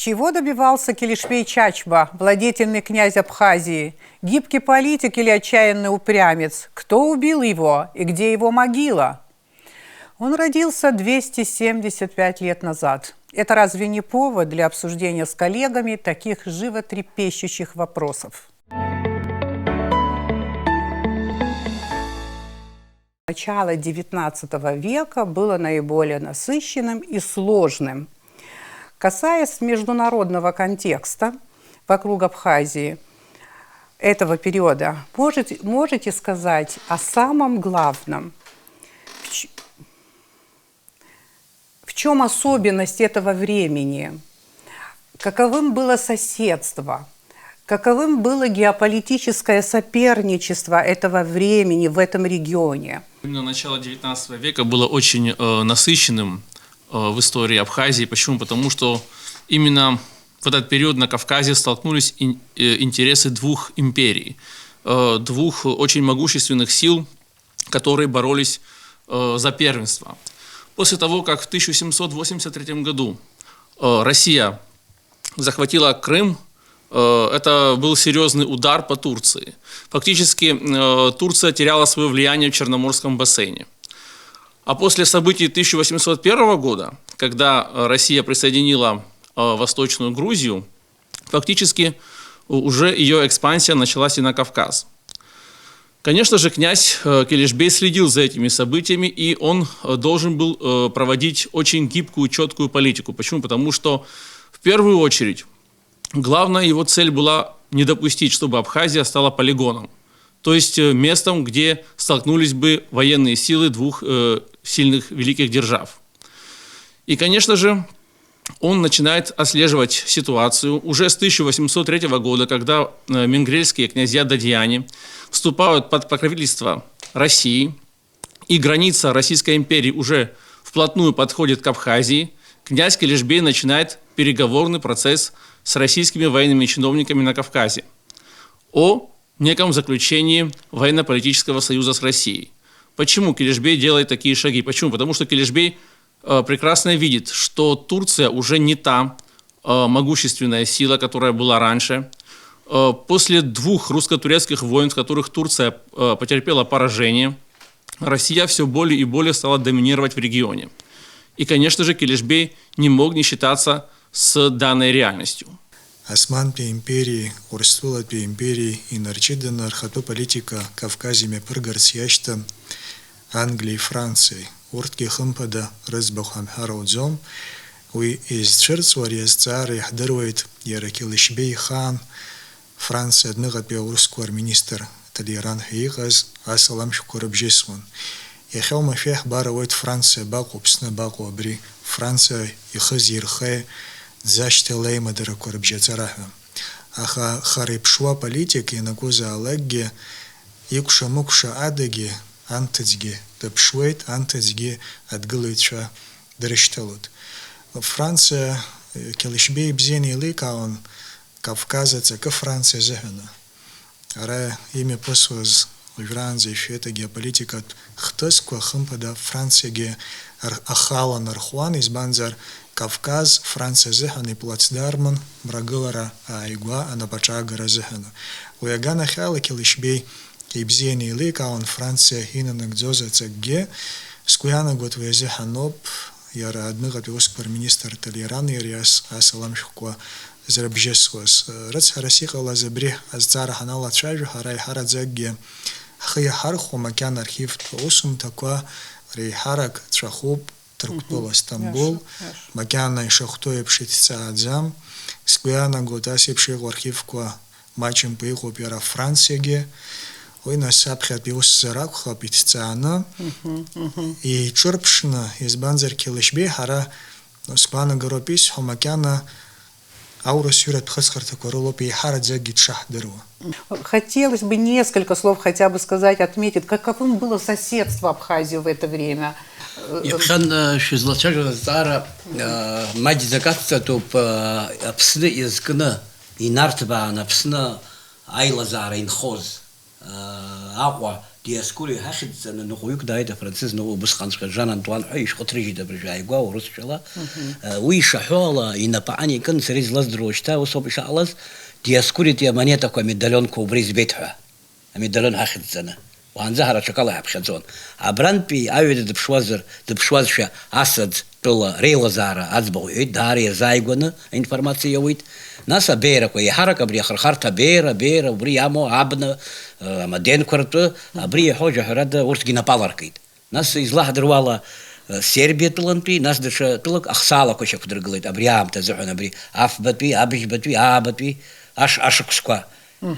Чего добивался Килишбей Чачба, владетельный князь Абхазии? Гибкий политик или отчаянный упрямец? Кто убил его и где его могила? Он родился 275 лет назад. Это разве не повод для обсуждения с коллегами таких животрепещущих вопросов? Начало XIX века было наиболее насыщенным и сложным. Касаясь международного контекста вокруг Абхазии этого периода, можете сказать о самом главном? В чем особенность этого времени? Каковым было соседство? Каковым было геополитическое соперничество этого времени в этом регионе? Именно начало XIX века было очень насыщенным в истории Абхазии. Почему? Потому что именно в этот период на Кавказе столкнулись интересы двух империй, двух очень могущественных сил, которые боролись за первенство. После того, как в 1783 году Россия захватила Крым, это был серьезный удар по Турции. Фактически Турция теряла свое влияние в Черноморском бассейне. А после событий 1801 года, когда Россия присоединила Восточную Грузию, фактически уже ее экспансия началась и на Кавказ. Конечно же, князь Килишбей следил за этими событиями, и он должен был проводить очень гибкую, четкую политику. Почему? Потому что, в первую очередь, главная его цель была не допустить, чтобы Абхазия стала полигоном. То есть местом, где столкнулись бы военные силы двух сильных великих держав. И, конечно же, он начинает отслеживать ситуацию уже с 1803 года, когда менгрельские князья Дадьяне вступают под покровительство России, и граница Российской империи уже вплотную подходит к Абхазии. Князь Килишбей начинает переговорный процесс с российскими военными чиновниками на Кавказе о неком заключении военно-политического союза с Россией. Почему Килишбей делает такие шаги? Почему? Потому что Килишбей прекрасно видит, что Турция уже не та могущественная сила, которая была раньше. После двух русско-турецких войн, в которых Турция потерпела поражение, Россия все более и более стала доминировать в регионе. И, конечно же, Килишбей не мог не считаться с данной реальностью. Осман пе империи, Орствула пе империи и нарчидана архату политика Кавказиме пыргарсьяшта Англии, Франции. Уртки хымпада рызбахам хараудзом, уи из черцварьяс цары хдырует яра Килишбей хан, Франция одного пе урсквар министр Талиран хейгаз асалам шукурабжесван. Яхел мафех баравает Франция баку псна баку абри, Франция ихыз ирхэ Заште лейма дыракурабжецарахва. Аха харипшва политики на куза алегге икша-мукша адеги антецге тапшвейт антецге отгылыча дырышталут. Франция Килишбей бзени ликаун Кавказаца к Франции зехана. Ара имя посваз Франции фета геополитика хтосква хымпада Франция ахала нархуан из банзар Кавказ, Франция зехана и плацдарман, брагылара айгуа, анапачагара зехана. Уягана хала Килишбей кейбзени ликаун Франция хинанак дзоза цегге, скуяна год везеханоп, яра одного пиосквар министр Талиран ириас асалам шуква зарабжесвас. Рц харасиха лазабри азцара ханала чажу харай хара зегге. Хая харху макян архив осум таква рейхарак чахуб Труктола Стамбул, Макяна и Шахтоя Пшитица Адзам, Скуяна Гутаси Пшигу архивква Мачем Пейху Пера Францияге, Ойна Сапха Пиус Заракха Питицана, и Чурпшина из Банзар Килишбей Хара Скуяна Горопис Хомакяна Аурус Юрат Хасхарта Королопи Хара Дзагит Шахдыру. Хотелось бы несколько слов хотя бы сказать, отметить, каковым было соседство Абхазии в это время. Якшан шизлачага зара мади закатца топ апсны изгна и нартба на апсны айла зара инхоз аква Диаскури хахидзана нухуюк дайда француз ну бусханска Жан Антуан Хойш хотрижи да брижайгва урусчала уиша хола и напани кан срез лаздрочта усоп шалаз диаскури тия монета ко медальонку бризбетха медальон хахидзана وان زهرة شكلها بخزون عبران بي أيود دبشوازر أسد طلا ريلا زهرة أزبوي داري زايغونا إنفورماتيا ويد ناسا بيرا كوي حركة بري خرخرتا بيرا وبري عمو عبنا مدين كرتو بري حوجة هرادة ورتجينا بالاركيد ناس إزلاح دروالا Сербия таланты, нас даже талак ахсала кошек вдруглит, абриам тазухан абри, афбатви, абишбатви, абатви, ашуксква.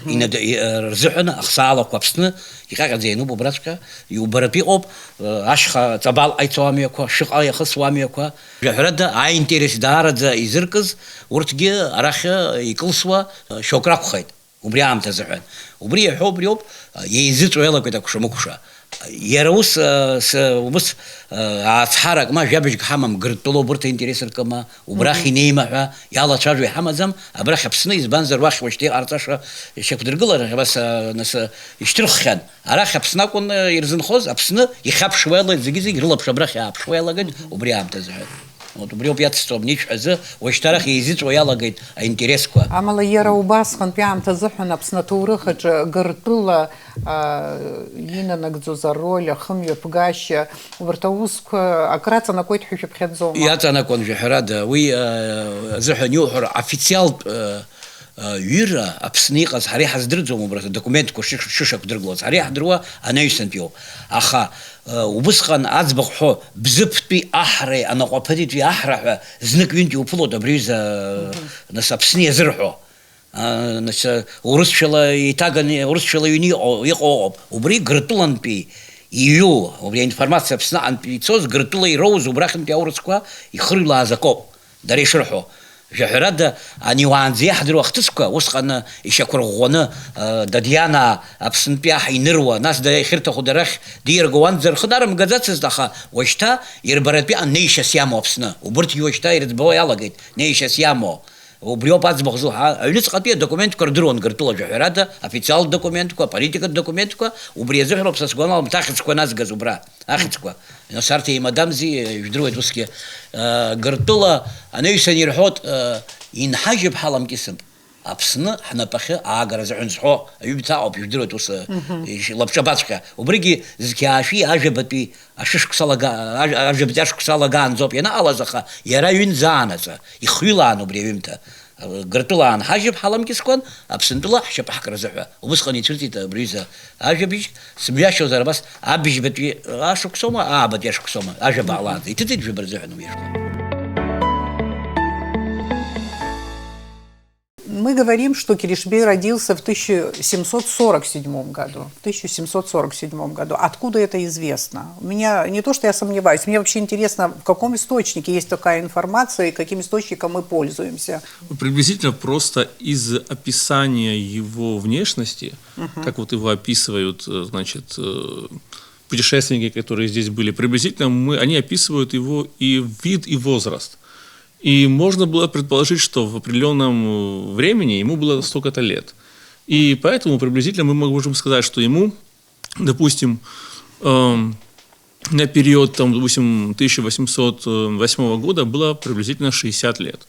И над разухана ахсала квапсна, и как зейну бобрачка, и убарапи об, ашха табал айцвами ква, ших аяха свами ква. Жахрада ай интерес дарадза изырказ, уртге араха и кылсва шокрак хайт. Убриам тазухан. Убри хобри об, езит уэла квета кушамукуша. Яраус убыс ацхарак ма жабиш хамам гртуло бурта интересер кама убрахи нейма яла чажу хамазам абрах апсны избанзар вах вашти арташа шекдыргылар бас нас иштирхан арах апсна кон ирзин хоз апсны ихап швела зиги гырлап шабрах апшвела гад убриам таза вот убрио пятство нич аза ваштарах езит уяла гад интерес ко амала яра убасхан пям тазахна апснатуры хаджа гртула Лина нагдзузароля, хымья пгаща, вартауск, акраца на кой-то хюшепхедзома. Я то на конже храда, вы заханюхар официал юра, обсник, аз хари хаздырдзому брат, документ кошишек дрглоц, хари хадруа, а не юсенпио. Аха, убысхан азбаххо, бзыпти ахре, а на копадити ахра, знак винти уплода бриза, нас обсни зырхо. Значит, урысчала и тагани, урысчала юни об, убри гртулан пи, ию, убри информация псна ан пи цоз гртула и роуз убрахим пи урысква и хрыла закоп, дари шерхо. Жахрада они ванзи хадру ахтыска, усхана еще кургона дадьяна абсн пиах и нырва, нас да хирта хударах диргуан зер хударам гадаться даха, вошта ирбарат пи ан нейша сямо абсна, убрти вошта ирдбой алагает, нейша сямо. Убрио пац бахзуха, а юнис копия документ кордрон гартула жахрада, официал документ ко, политика документ ко, убриезах робса сгонал тахицко нас газубра, ахицко. Но сарти и мадамзи ждрует русские гартула, они еще не рхот инхажиб халам кисм. Апсна хнапахе агар захунсхо, юбтао ждрует ус лапшабачка. Убриги зкяши ажебати ашишксалага, ажебтяшксалаган зоп яна алазаха, яра юнзанаца, и хвилан убривимта. Гартулан хажиб халам кискон, абсентула шапах разаха. Убысхани цвертита бриза. Ажебич смяшо зарбас, абижбати ашуксома, абатяшксома, ажебалан. И ты джибрзахну ешко. Мы говорим, что Килишбей родился в 1747 году. В 1747 году. Откуда это известно? У меня не то, что я сомневаюсь, мне вообще интересно, в каком источнике есть такая информация и каким источником мы пользуемся. Приблизительно просто из описания его внешности, как вот его описывают, значит, путешественники, которые здесь были, приблизительно они описывают его и вид, и возраст. И можно было предположить, что в определенном времени ему было столько-то лет. И поэтому приблизительно мы можем сказать, что ему, допустим, на период, там, допустим, 1808 года было приблизительно 60 лет.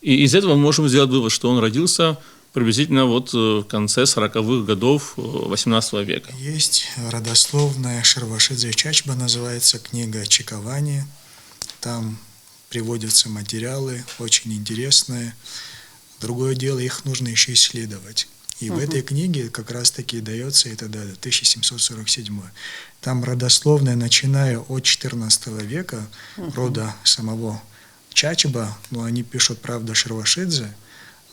И из этого мы можем сделать вывод, что он родился приблизительно вот в конце 40-х годов 18 века. Есть родословная Шервашидзе Чачба, называется книга «Чекование». Там приводятся материалы, очень интересные. Другое дело, их нужно еще исследовать. И в этой книге как раз-таки дается эта дата, 1747. Там родословная, начиная от XIV века, рода самого Чачба, но они пишут, правда, Шервашидзе,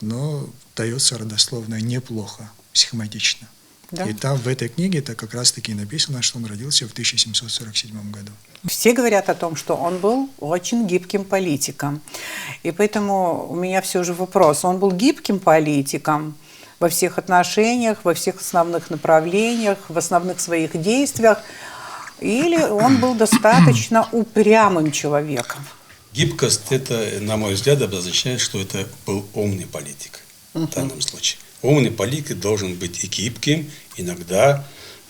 но дается родословная неплохо, схематично. Да? И там в этой книге это как раз-таки написано, что он родился в 1747 году. Все говорят о том, что он был очень гибким политиком. И поэтому у меня все же вопрос. Он был гибким политиком во всех отношениях, во всех основных направлениях, в основных своих действиях, или он был достаточно упрямым человеком? Гибкость, это, на мой взгляд, обозначает, что это был умный политик в данном случае. Умный политик должен быть и гибким, иногда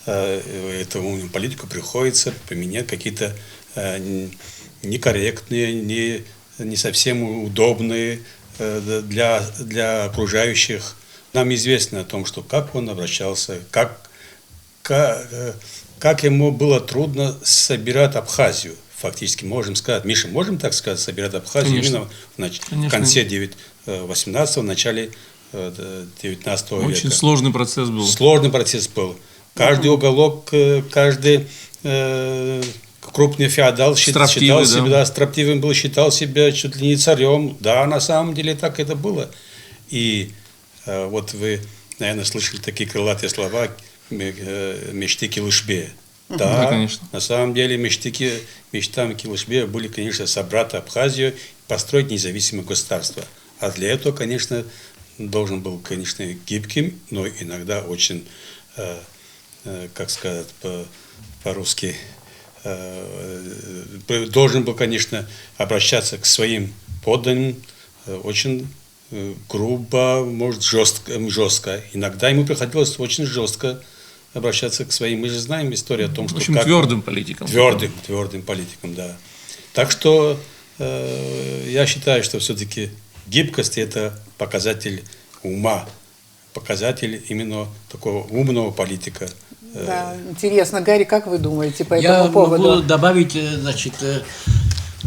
эту умную политику приходится поменять какие-то некорректные, не совсем удобные для окружающих. Нам известно о том, что как он обращался, как ему было трудно собирать Абхазию. Фактически, можем сказать, Миша, можем так сказать, собирать Абхазию Конечно. именно в конце 18-го, начале 19 века. Очень сложный процесс был. Сложный процесс был. Каждый уголок, каждый крупный феодал считал себя строптивым, был, считал себя чуть ли не царем. Да, на самом деле так это было. И вот вы, наверное, слышали такие крылатые слова «мечты Килышбея». Да, конечно. На самом деле мечтами Килышбея были, конечно, собрать Абхазию, построить независимое государство. А для этого, конечно, должен был, конечно, гибким, но иногда очень, как сказать по-русски, должен был, конечно, обращаться к своим подданным очень грубо, может, жестко. Иногда ему приходилось очень жестко обращаться к своим. Мы же знаем историю о том, что... В общем, твердым политиком. Твердым политиком, да. Так что я считаю, что все-таки гибкость – это показатель ума, показатель именно такого умного политика. Да, интересно, Гарри, как вы думаете по этому поводу? Я могу добавить, значит,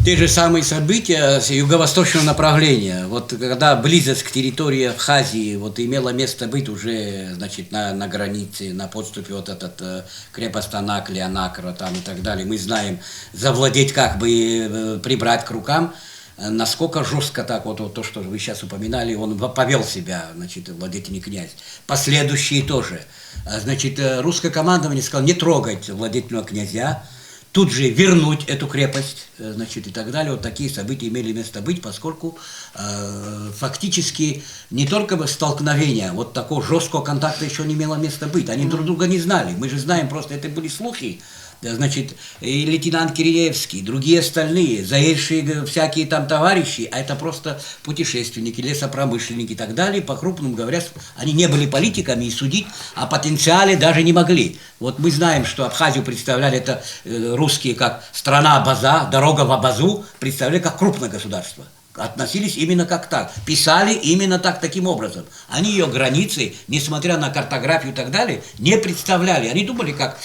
те же самые события с юго-восточного направления. Вот когда близость к территории Абхазии вот имела место быть уже, значит, на границе, на подступе вот этот крепость Анакли, Анакра там и так далее, мы знаем, завладеть как бы, прибрать к рукам, насколько жестко так, вот то, что вы сейчас упоминали, он повел себя, значит, владетельный князь. Последующие тоже. Значит, русское командование сказало, не трогать владетельного князя, тут же вернуть эту крепость, значит, и так далее. Вот такие события имели место быть, поскольку фактически не только столкновения, вот такого жесткого контакта еще не имело места быть. Они друг друга не знали. Мы же знаем, просто это были слухи. Значит, и лейтенант Киреевский, и другие остальные, заезжие всякие там товарищи, а это просто путешественники, лесопромышленники и так далее, по-крупному говоря, они не были политиками и судить о потенциале даже не могли. Вот мы знаем, что Абхазию представляли это русские как страна Абаза, дорога в Абазу, представляли как крупное государство. Относились именно как так, писали именно так, таким образом. Они ее границы, несмотря на картографию и так далее, не представляли. Они думали, как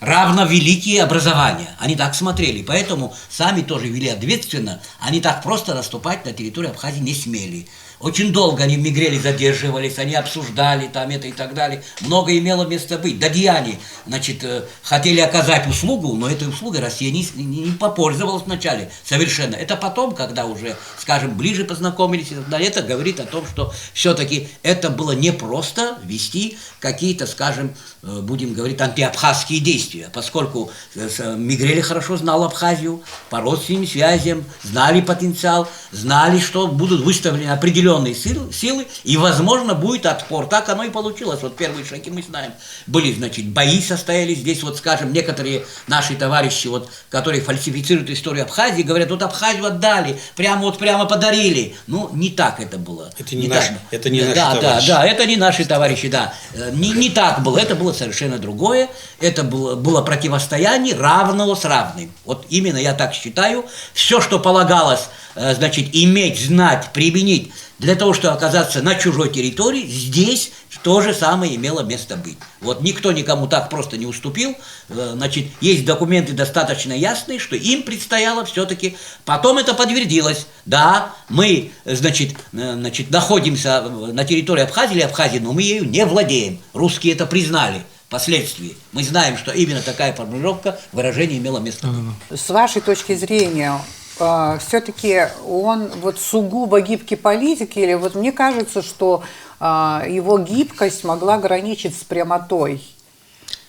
равновеликие образования. Они так смотрели, поэтому сами тоже вели ответственно. Они так просто наступать на территорию Абхазии не смели. Очень долго они в Мигрели задерживались, они обсуждали там это и так далее. Много имело место быть. Дадьяне, значит, хотели оказать услугу, но этой услугой Россия не попользовалась вначале совершенно. Это потом, когда уже, скажем, ближе познакомились и так далее, это говорит о том, что все-таки это было непросто вести какие-то, скажем, будем говорить, антиабхазские действия, поскольку Мигрели хорошо знал Абхазию по родственным связям, знали потенциал, знали, что будут выставлены определенные силы, и, возможно, будет отпор. Так оно и получилось. Вот первые шаги мы знаем. Были, значит, бои состоялись здесь, вот, скажем, некоторые наши товарищи, вот, которые фальсифицируют историю Абхазии, говорят, вот Абхазию отдали, прямо подарили. Ну, не так это было. Это не наши товарищи. Да, это не наши товарищи, да. Не так было, это было совершенно другое. Это было противостояние равного с равным. Вот именно я так считаю. Все, что полагалось, значит, иметь, знать, применить для того, чтобы оказаться на чужой территории, здесь то же самое имело место быть. Вот никто никому так просто не уступил. Значит, есть документы достаточно ясные, что им предстояло все-таки. Потом это подтвердилось. Да, мы, значит, находимся на территории Абхазии, но мы ею не владеем. Русские это признали. Впоследствии мы знаем, что именно такая формулировка выражения имела место быть. С вашей точки зрения, все-таки он вот сугубо гибкий политик, или вот мне кажется, что его гибкость могла граничить с прямотой?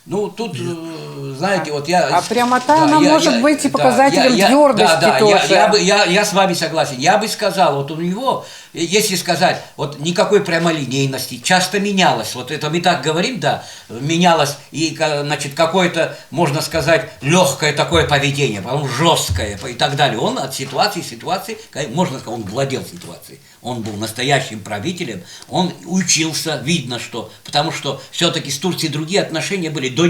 Ну, тут, знаете, вот я... А прямота, она может быть и показателем твердости тоже. Я с вами согласен. Я бы сказал, вот у него, если сказать, вот никакой прямолинейности, часто менялось. Вот это мы так говорим, да, менялось, и, значит, какое-то, можно сказать, легкое такое поведение, потом жесткое и так далее. Он от ситуации, можно сказать, он владел ситуацией. он был настоящим правителем, он учился, видно, что, потому что все-таки с Турцией другие отношения были, до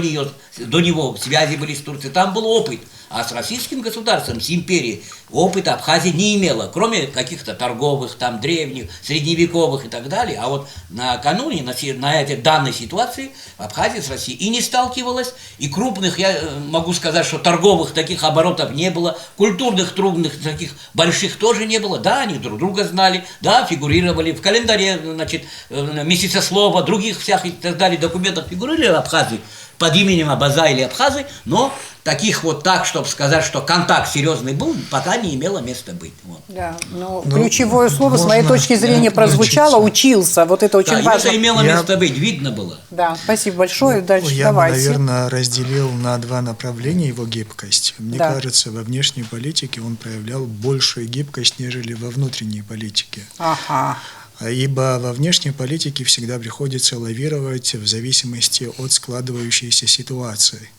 него связи были с Турцией, там был опыт. А с российским государством, с империей, опыта Абхазия не имела, кроме каких-то торговых, там, древних, средневековых и так далее. А вот накануне, на этой данной ситуации, Абхазия с Россией и не сталкивалась, и крупных, я могу сказать, что торговых таких оборотов не было, культурных, трудных, таких больших тоже не было. Да, они друг друга знали, да, фигурировали в календаре, значит, месяцеслова, других всяких и так далее документах фигурировали Абхазии под именем Абаза или Абхазы, но таких вот так, чтобы сказать, что контакт серьезный был, пока не имело места быть. Вот. Да, но ключевое слово, с моей точки зрения, прозвучало, учился. Вот это очень важно. Это имело место быть, видно было. Да, спасибо большое. Дальше Я давайте. бы, наверное, разделил на два направления его гибкость. Мне Да. кажется, во внешней политике он проявлял большую гибкость, нежели во внутренней политике. Ага. Ибо во внешней политике всегда приходится лавировать в зависимости от складывающейся ситуации.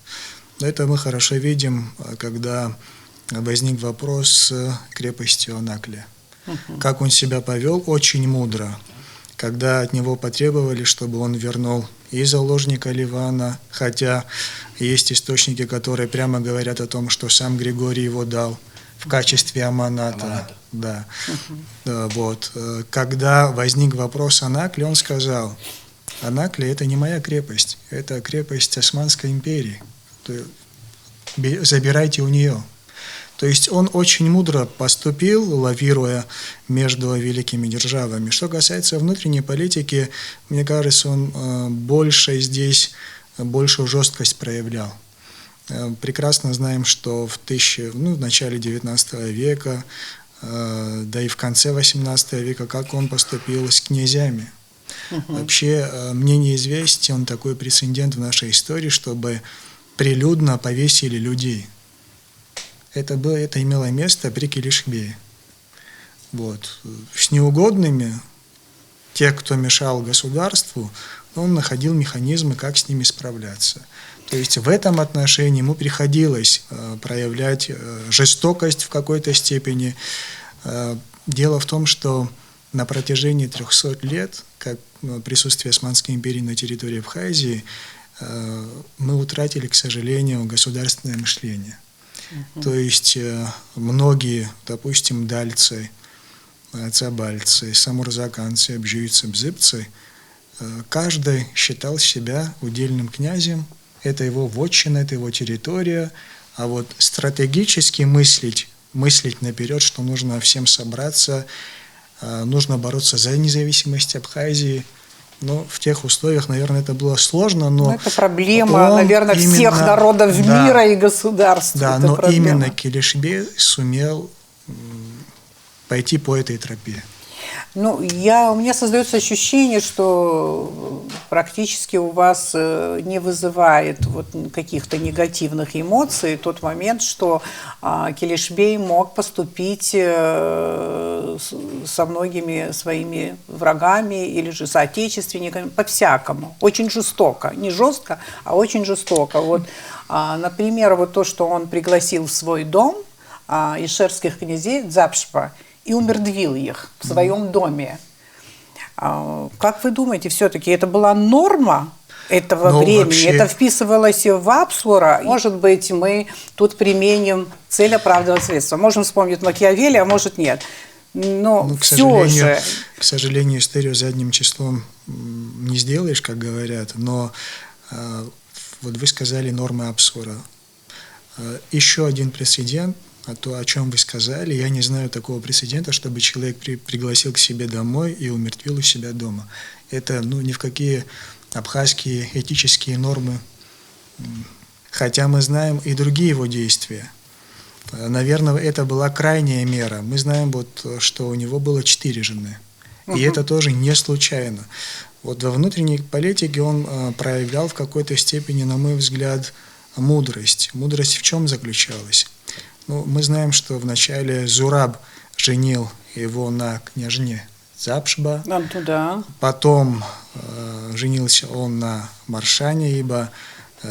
Это мы хорошо видим, когда возник вопрос с крепостью Анаклия. Как он себя повел, очень мудро. Когда от него потребовали, чтобы он вернул и заложника Ливана, хотя есть источники, которые прямо говорят о том, что сам Григорий его дал в качестве аманата. Да. Вот. Когда возник вопрос Анаклия, он сказал: Анаклия — это не моя крепость, это крепость Османской империи. Забирайте у нее. То есть он очень мудро поступил, лавируя между великими державами. Что касается внутренней политики, мне кажется, он большую жесткость проявлял. Прекрасно знаем, что в начале XIX века, да и в конце XVIII века, как он поступил с князьями. Вообще, мне неизвестен такой прецедент в нашей истории, чтобы прилюдно повесили людей. Это имело место при Килишбее. Вот. С неугодными, те, кто мешал государству, он находил механизмы, как с ними справляться. То есть в этом отношении ему приходилось проявлять жестокость в какой-то степени. Дело в том, что на протяжении 300 лет, как присутствие Османской империи на территории Абхазии, мы утратили, к сожалению, государственное мышление. То есть многие, допустим, дальцы, цабальцы, самурзаканцы, абжийцы, бзыбцы, каждый считал себя удельным князем. Это его вотчина, это его территория. А вот стратегически мыслить наперед, что нужно всем собраться, нужно бороться за независимость Абхазии. Но в тех условиях, наверное, это было сложно. Но это проблема, наверное, всех народов мира и государств. Да, это но проблема. именно Килишбей сумел пойти по этой тропе. Ну, у меня создается ощущение, что практически у вас не вызывает вот каких-то негативных эмоций тот момент, что Килишбей мог поступить со многими своими врагами или же соотечественниками по-всякому, очень жестоко, не жестко, а очень жестоко. Вот, например, вот то, что он пригласил в свой дом ишерских князей Дзапшпа и умертвил их в своем доме. Как вы думаете, все-таки это была норма этого времени? Вообще... Это вписывалось в Апсура? Может быть, мы тут применим цель оправдывает средства. Можем вспомнить Макиавелли, а может нет. Но к сожалению, историю задним числом не сделаешь, как говорят, но вот вы сказали нормы Апсура. Еще один прецедент, то, о чем вы сказали, я не знаю такого прецедента, чтобы человек пригласил к себе домой и умертвил у себя дома. Это ни в какие абхазские этические нормы, хотя мы знаем и другие его действия. Наверное, это была крайняя мера. Мы знаем, что у него было 4 жены. И это тоже не случайно. Вот во внутренней политике он проявлял в какой-то степени, на мой взгляд, мудрость. Мудрость в чем заключалась? Мы знаем, что вначале Зураб женил его на княжне Дзапшба, да. Потом женился он на Маршане, ибо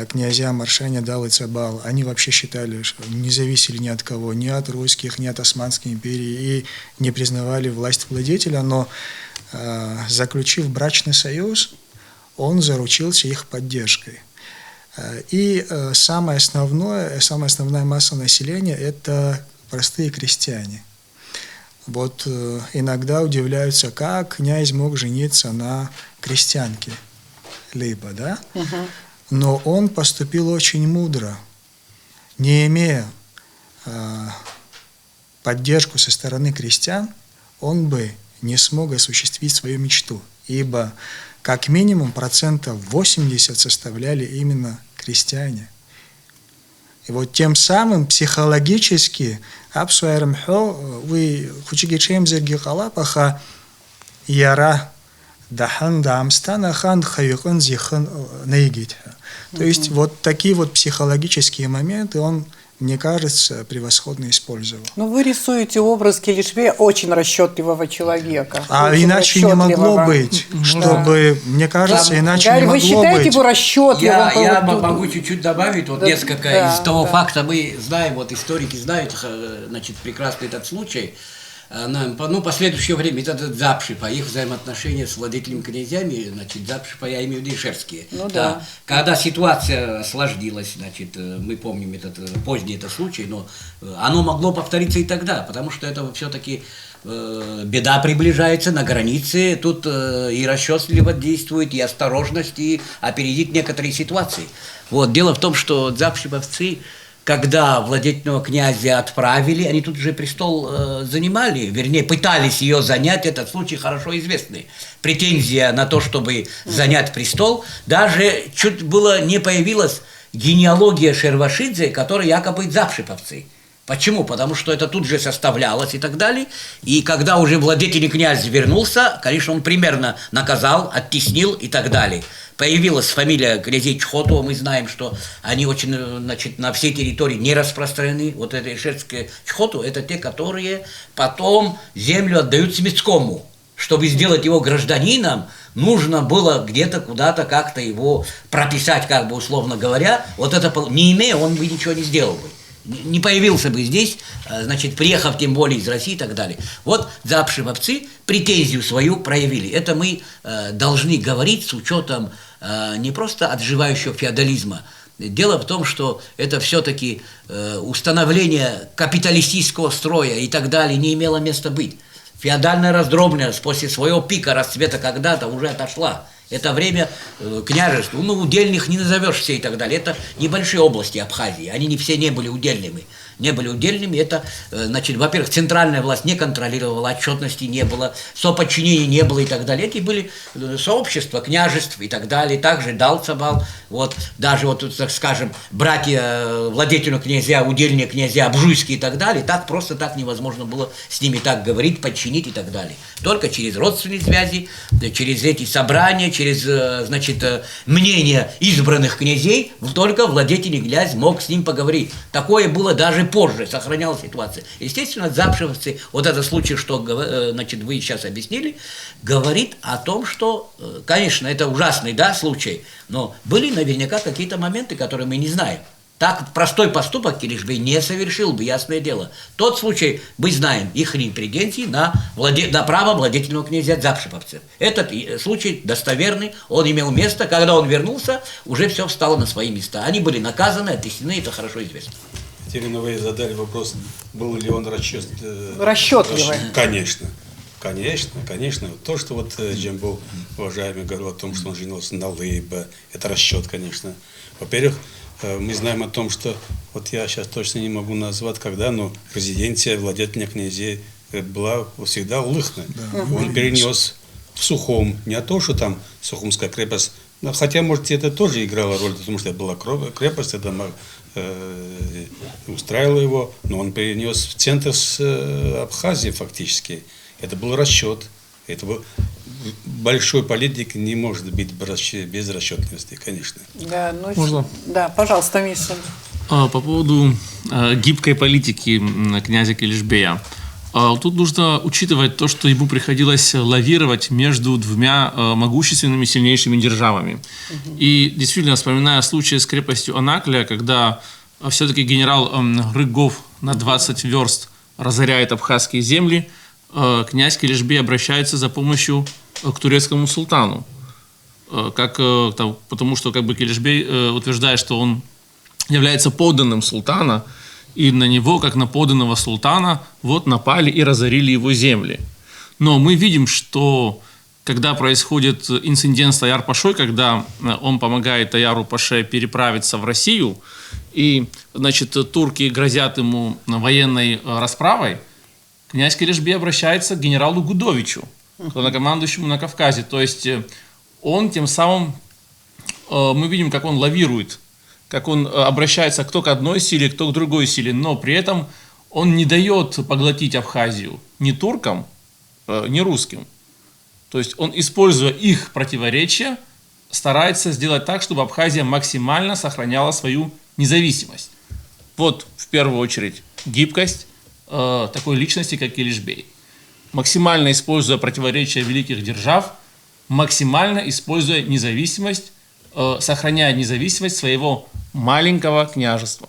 князья Маршаня, Дал и Цабал, они вообще считали, что не зависели ни от кого, ни от русских, ни от Османской империи, и не признавали власть владетеля, но заключив брачный союз, он заручился их поддержкой. И самая основная масса населения – это простые крестьяне. Вот иногда удивляются, как князь мог жениться на крестьянке, либо, да? Но он поступил очень мудро, не имея поддержку со стороны крестьян, он бы не смог осуществить свою мечту, ибо как минимум 80% составляли именно крестьяне. И вот тем самым психологически вы хучигичем зергихалапаха яра дахан дамстана хан хаюкан зихан наигит. То есть вот такие вот психологические моменты он, мне кажется, превосходно использовал. Ну, вы рисуете образ Килишбея очень расчетливого человека. А очень иначе не могло быть, чтобы, мне кажется, иначе не могло быть. Вы считаете его расчетливым? Я могу чуть-чуть добавить вот несколько из того факта. Мы знаем, вот историки знают, значит, прекрасно этот случай. Ну, последующее время это Запшипа, их взаимоотношения с владетелями князьями, значит, Запшипа, я имею в виду Ишерские. Ну, да. Когда ситуация осложнилась, значит, мы помним поздний этот случай, но оно могло повториться и тогда, потому что это все-таки беда приближается на границе, тут и расчетливо действует, и осторожность, и опередить некоторые ситуации. Вот, дело в том, что Запшиповцы, когда владетельного князя отправили, они тут же престол занимали, вернее, пытались ее занять, этот случай хорошо известный. Претензия на то, чтобы занять престол, даже чуть было не появилась генеалогия Шервашидзе, которая якобы Запшиповцы. Почему? Потому что это тут же составлялось и так далее. И когда уже владетельный князь вернулся, конечно, он примерно наказал, оттеснил и так далее. Появилась фамилия князей Чхотова, мы знаем, что они очень, значит, на всей территории не распространены. Вот это ишерские Чхоту, это те, которые потом землю отдают Семецкому. Чтобы сделать его гражданином, нужно было где-то, куда-то, как-то его прописать, как бы условно говоря. Вот это, не имея, он бы ничего не сделал бы. Не появился бы здесь, значит, приехав тем более из России и так далее. Вот Запшиповцы претензию свою проявили. Это мы должны говорить с учетом не просто отживающего феодализма. Дело в том, что это все-таки установление капиталистического строя и так далее не имело места быть. Феодальная раздробленность после своего пика расцвета когда-то уже отошла. Это время княжеств, ну, удельных не назовешь все и так далее. Это небольшие области Абхазии, они не все не были удельными. Не были удельными, это, значит, во-первых, центральная власть не контролировала, отчетности не было, соподчинения не было и так далее. Эти были сообщества, княжеств и так далее. Также Дал-Цабал, вот, даже, вот, так скажем, братья владетельного князья, удельные князья, Абжуйские и так далее, так просто так невозможно было с ними так говорить, подчинить и так далее. Только через родственные связи, через эти собрания, через, значит, мнение избранных князей, только владетельный князь мог с ним поговорить. Такое было даже позже, сохранялась ситуация. Естественно, Запшиповцы, вот этот случай, что, значит, вы сейчас объяснили, говорит о том, что, конечно, это ужасный, да, случай, но были наверняка какие-то моменты, которые мы не знаем. Так простой поступок Килишбей не совершил бы, ясное дело. Тот случай, мы знаем, их претензии на право владетельного князя Запшиповцев. Этот случай достоверный, он имел место, когда он вернулся, уже все встало на свои места. Они были наказаны, оттеснены, это хорошо известно. Екатерина, вы задали вопрос, был ли он расчетливый? Конечно. Конечно. То, что вот Джамбул, уважаемый, говорил о том, что он женился на Лейбе, это расчет, конечно. Во-первых, мы знаем о том, что, вот я сейчас точно не могу назвать, когда, но резиденция владетельных князей была всегда в Лыхне. Да. Он перенес в Сухом, не то, что там Сухумская крепость, хотя, может, это тоже играло роль, потому что это была крепость, это устраивало его, но он перенес в центр с Абхазии фактически. Это был расчет. Это был большой политик не может быть без расчетности, конечно. Да, ну, можно? Да, пожалуйста, Миша. По поводу гибкой политики князя Килишбея. Тут нужно учитывать то, что ему приходилось лавировать между двумя могущественными, сильнейшими державами. И действительно, вспоминая случай с крепостью Анаклия, когда все-таки генерал Рыгов на 20 верст разоряет абхазские земли, князь Килишбей обращается за помощью к турецкому султану. Потому что Килишбей утверждает, что он является подданным султана, и на него, как на подданного султана, напали и разорили его земли. Но мы видим, что когда происходит инцидент с Таяр-Пашой, когда он помогает Таяру-Паше переправиться в Россию, и, турки грозят ему военной расправой, князь Килишбей обращается к генералу Гудовичу, главнокомандующему на Кавказе. То есть он тем самым, мы видим, как он лавирует, как он обращается кто к одной силе, кто к другой силе, но при этом он не дает поглотить Абхазию ни туркам, ни русским. То есть он, используя их противоречия, старается сделать так, чтобы Абхазия максимально сохраняла свою независимость. Вот, в первую очередь, гибкость такой личности, как Килишбей. Максимально используя противоречия великих держав, максимально используя независимость, сохраняя независимость своего маленького княжества.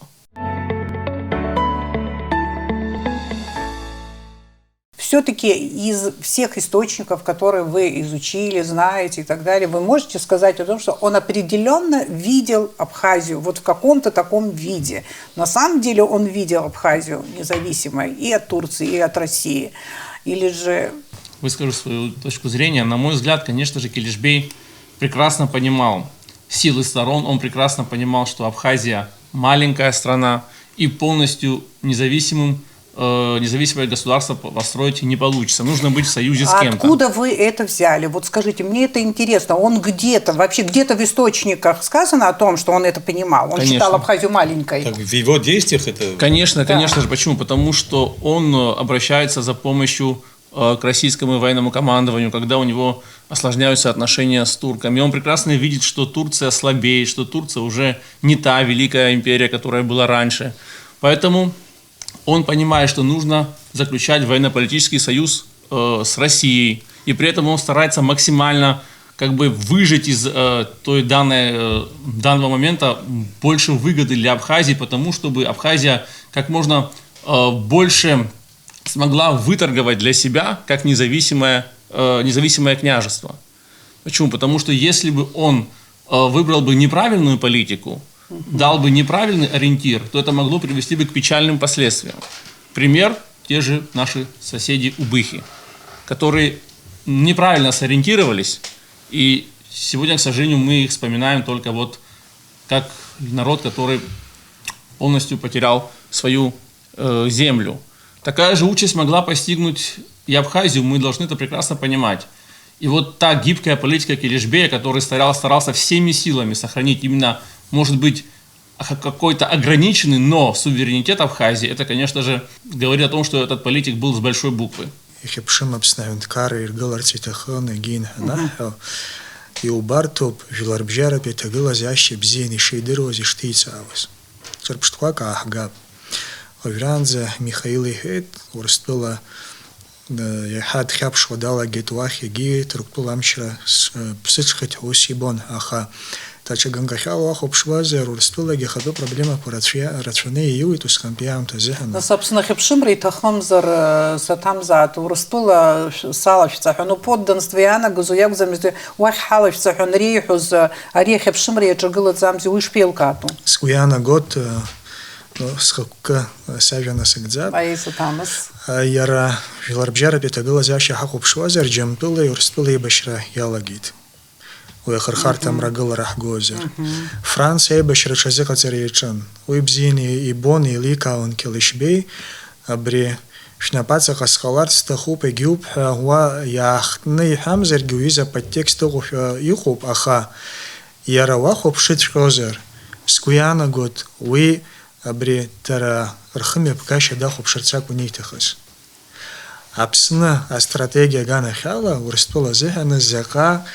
Все-таки из всех источников, которые вы изучили, знаете и так далее, вы можете сказать о том, что он определенно видел Абхазию вот в каком-то таком виде. На самом деле он видел Абхазию независимой и от Турции, и от России. Или же... Выскажу свою точку зрения. На мой взгляд, конечно же, Килишбей прекрасно понимал силы сторон, он прекрасно понимал, что Абхазия маленькая страна и полностью независимое государство построить не получится. Нужно быть в союзе с кем-то. Откуда вы это взяли? Вот скажите, мне это интересно. Он где-то в источниках сказано о том, что он это понимал? Он считал Абхазию маленькой? Так, в его действиях это... Конечно же. Почему? Потому что он обращается за помощью к российскому военному командованию, когда у него осложняются отношения с турками. Он прекрасно видит, что Турция слабеет, что Турция уже не та великая империя, которая была раньше. Поэтому он понимает, что нужно заключать военно-политический союз с Россией. И при этом он старается максимально выжать из данного момента больше выгоды для Абхазии, потому чтобы Абхазия как можно больше смогла выторговать для себя как независимое княжество. Почему? Потому что если бы он выбрал бы неправильную политику, дал бы неправильный ориентир, то это могло привести бы к печальным последствиям. Пример – те же наши соседи убыхи, которые неправильно сориентировались, и сегодня, к сожалению, мы их вспоминаем только как народ, который полностью потерял свою землю. Такая же участь могла постигнуть и Абхазию, мы должны это прекрасно понимать. И та гибкая политика Килишбея, который старался всеми силами сохранить именно, может быть, какой-то ограниченный, но суверенитет Абхазии, это, конечно же, говорит о том, что этот политик был с большой буквы. Овранзе Михаил Хет, Урстула Яхад Хапш Водала Гетуахи Ги, Труктуламшра Псичхать Осибон Аха. Тача Гангахала Хопшвазе, Урстула Гехаду проблема по рационе и Юитус Кампиам Тазехана. Собственно, Хепшимри Тахамзар Сатамзат, Урстула Салавица, ну подданство Яна Газуяк замезде Уахалавица, Рейхуз, Аре Хепшимри, Чагила Замзи, Уишпилкату. Скуяна год сколько савина сагдзат. Аиса Тамас. Яра Виларбжара Петагила Зяща Хахопшвазер, Джемтула и Урстула и Башра Ялагит. Уехархар там Рагыл Рахгозер. Франция и Башра Шазека Царейчан. Уибзини и Бон и Лика он Килишбей. Абри Шнапаца Хасхалар Стахуп и Гюб. Уа Яхтны Хамзер Гюиза подтекст Юхуп Аха. Яра Вахоп Шитшхозер. Скуяна год. Уи Абри Тара Рхами Пкаша Дахоп Шарцак Унитахас. Апсна стратегия Гана Хала, Урстула Зехана Зака,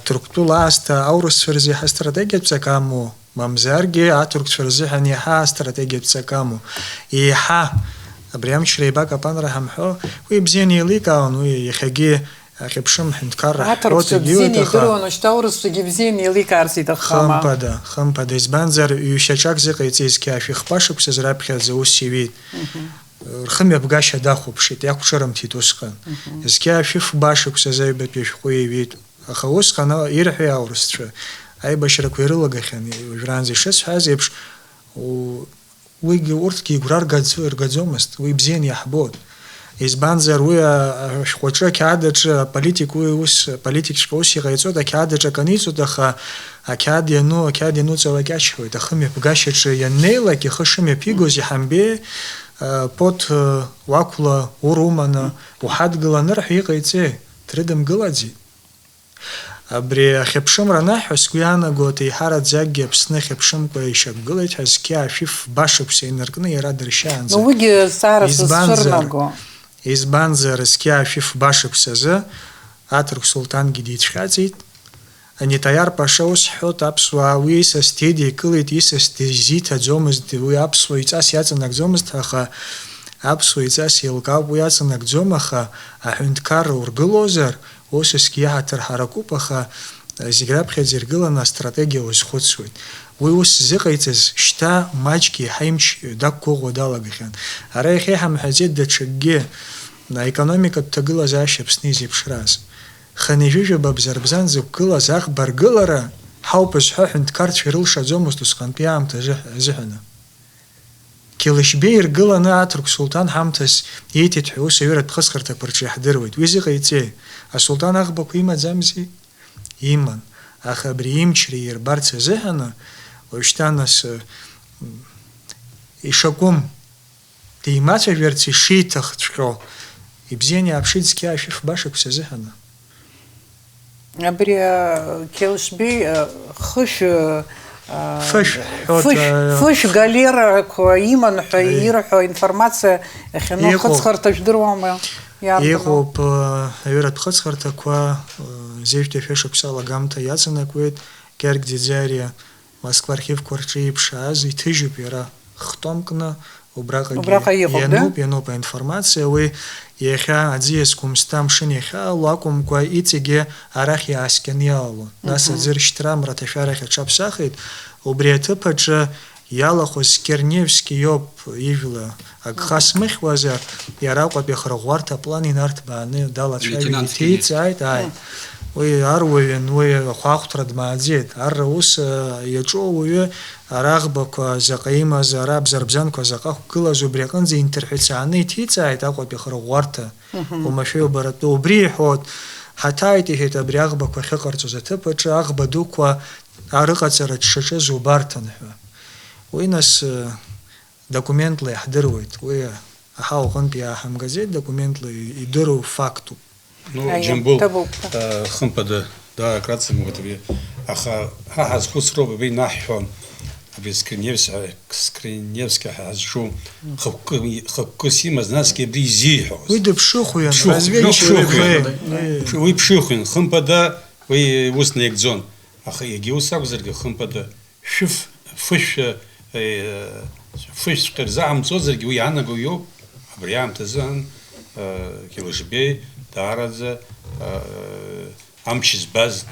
Труктула Аста Аурусферзиха стратегия Псакаму, Мамзарги, Атурксферзиха Ниха стратегия Псакаму. И Ха أبريام شريباك أبان رحمحو ويبزيني ليكاون ويخجي خبشم حنتكر عطرت بزيني درون شتورس تجيبزين يلي كارسي دخما خمبدا إزبانزر يشجعك زقيتيز كافي خباشك سزراب خير زوس سيبيت رخم يبقاش داخو بشيت ياكو شرم تيتوسقن إز كافي خباشك سزايبت بيشخوي بيت أخوس قنا يرح ياورست أي بشرك ويرلق خان وجرانزي شس هذا يبش ويجي ورتكي قرار قدزومست ويبزين يحبود إزبانزر ويا شخوتشا كعادة политик ويوس политик شخوسي غيتو دا كعادة كنيسو دخا أكاد ينو تلاقاشوي دخم يبقاشش ينيلا كي خشم يبيجوز يحمبي بوت واكولا ورومانا وحد قلا نرح يقيتي تردم قلادي أبري خبشم رناح وسكويانا قوتي حارت زاقيا بسنة خبشم كويشك قلت هزكيا فيف باشو بسينرقنا يراد رشانزا ويجي سارس السرناقو إزبانزر سكيا فيف باشو بسازا أترك سلطان جديد شخازيت أني تيار باشوس حوت أبسوا ويسا ستيدي كليت يسا ستيزيتا زومز وي أبسوا يتاس ياتنك زومز تاخا أبسوا يتاس يلقاب وياتنك زومخا أحنتكار ورقلوزر وسا سكيا هاتر حركوبخا زيغراب خيزير قلنا استراتيجيا وزخوتسويت ويوس زيقيتز شتا ماجكي حيمش داك كوغو داлагахен арайхи хамхазет да чегге на экономика тагыла зашеп снизив шраз ханежиже бабзарбзан зукыла зах баргылара хаупс хахнт карт фирл шазомустус канпиам таже зехна килишбейр гылана атрук султан хамтас етет хус юрат хасхарта парчи хадырвит визиqayte а султан ахбаку има замзи иман ахабриим чрир барца зехна وشتانس إشاكم تيماتش верти шитах тшко ибзение обшитский афиф башек сезехана أبري كيلشبي خش فش галера иман يروحوا информация خنو خسخرت جدروما يخو يرد خسخرت كوا زيفت فيش بسالا гамта яцена кует керк дизария Москва архив квартиры пшаз и тыжу пера хтомкна убрака яну по информации вы еха адзиес кумстам шинеха лакум ква итиге арахи аскенялу нас зерштрам раташараха чапсахит убрета пача ялахос Керневский ёб ивла акхасмых ваза яраqa бехрагварта плани нарт баны дала чави тицайт ай وي أروين وي خاطر دماديت أروس يجوا وي رغبك زقيمة زراب زربزان كزقاه كل زبريقان زي انترحساني تيتسا يتاقوا بخرغوارتا وما فيه براتو بريحوت حتى يتهيت بريغبك وخقرتو زتبت أغبدوك وأرقات زرت شاشة زوبارتن وي ناس دокумент لي يحضرويت وي أحاو غنبيا أهم газет документ لي يدروا факту Ну, Джамбул, хымпада, да, кратце мы вот ви, аха, хас хусроб ви наххон, ви скриневска хазжу, хакусима знаски бризихо. Вы да пшухуен, вы пшухуен, хымпада, вы устный экзон, аха, егиусак зерга хымпада, шиф, фыш, фыш, зам зозерги, вы анагу ё, абриам тазан, килышбей, Тарадзе, Амчизбаз,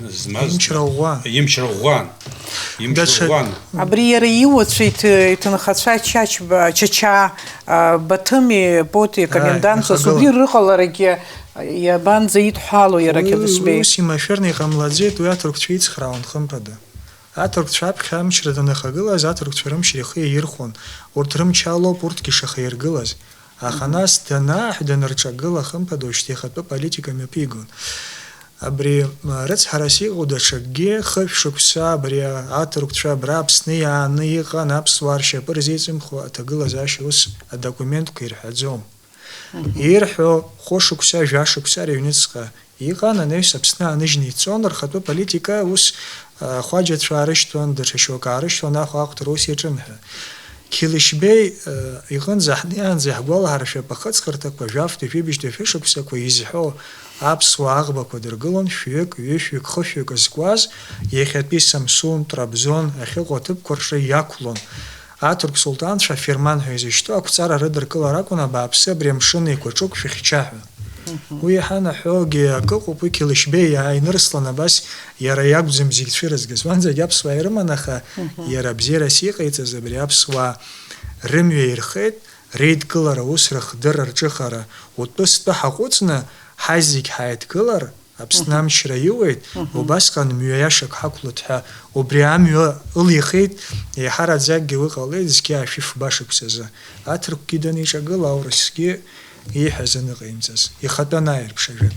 Имчрауган. Абриер Иуцит, Тунхаца Чача, Батыми, Поти, Комендантса, Суди Рыхалареке, Ябан Заид Халу, Яракелсбей. Симаферный Хамладзет, Уятрок Чвиц Храун Хампада. Атрок Чап Хамчреданахагылаз, Атрок Чверам Шрихи Ирхон, Уртрым Чало, Пуртки Шахаиргылаз. Аханас тана хданарчагыла хампадо штехатпа политиками пигун. Абри рец хараси удашаге хавшукса абри атрукча брабсны аны канапс варша парзицим хватагыла зашус документ кирхадзом. Ирхо хошукса жашукса ревницка. Игана не собственно нижний цонар хатпа политика ус хваджет шарыштон дашшокарыштон ахактроси чемха. كيلشبي يغن زحنيان زحقول هرشة بخت سكرتك وجافت في بيش تفيش بسك ويزحو أبس وأغبك ودرقلون فيك ويفيك خفيك أزقواز يخد بي سمسون ترابزون أخي قطب كرشي ياكلون Атурк Султан Шафирман Хюзишто, Акуцара Рыдер Каларакуна, Бабсе, Бремшины, Кучук, Фихчаху. Уехана Хоги, Кокупы Килишбе, Айнерслана Бас, Яраяк Земзикфирс Газванза, Ябсва Ирманаха, Ярабзира Сихайца, Забрябсва, Ремвейрхет, Рейд Калара, Усрах, Дерар Чехара, Утпуста Хакуцна, Хазик Хайт Калар, Абснам Шраюет, Убаскан Мюяшак Хаклутха, Убриамю Улихит, и Харадзак Гевыкаледски, Афиф Башиксаза, Атрук Киданиша Галаурски, и Хазаныкаимзас, и Хатанаир Пшагала.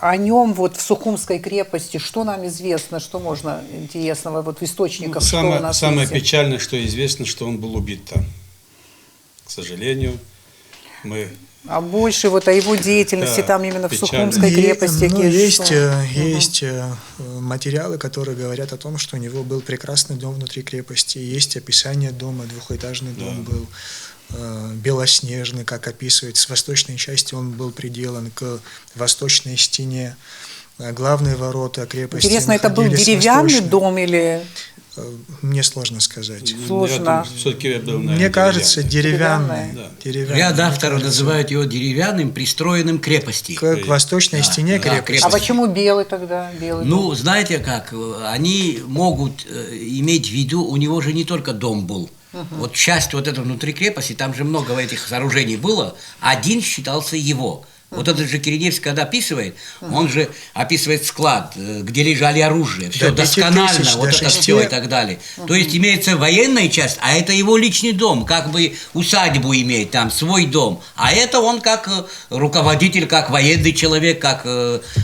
О нем вот в Сухумской крепости, что нам известно, что можно интересного вот в источниках, что у нас самое есть? печальное, что известно, что он был убит там. К сожалению, мы... А больше вот о его деятельности там именно в печально. Сухумской крепости. Ну, какие есть материалы, которые говорят о том, что у него был прекрасный дом внутри крепости. Есть описание дома, двухэтажный дом был белоснежный, как описывает. С восточной части он был приделан к восточной стене. Главные ворота крепости. Интересно, это был деревянный дом или... Мне сложно сказать. Сложно. Мне кажется, деревянный. Ряд авторов называют его деревянным, пристроенным к крепости. К восточной стене крепости. А почему белый тогда? Белый Ну, дом? знаете как, они могут иметь в виду, у него же не только дом был. Вот часть вот этого внутри крепости, там же много этих сооружений было, один считался его. Вот этот же Киреневский, когда описывает, он же описывает склад, где лежали оружие, все досконально, вот это все и так далее. То есть имеется военная часть, а это его личный дом, как бы усадьбу имеет, там свой дом. А это он как руководитель, как военный человек, как,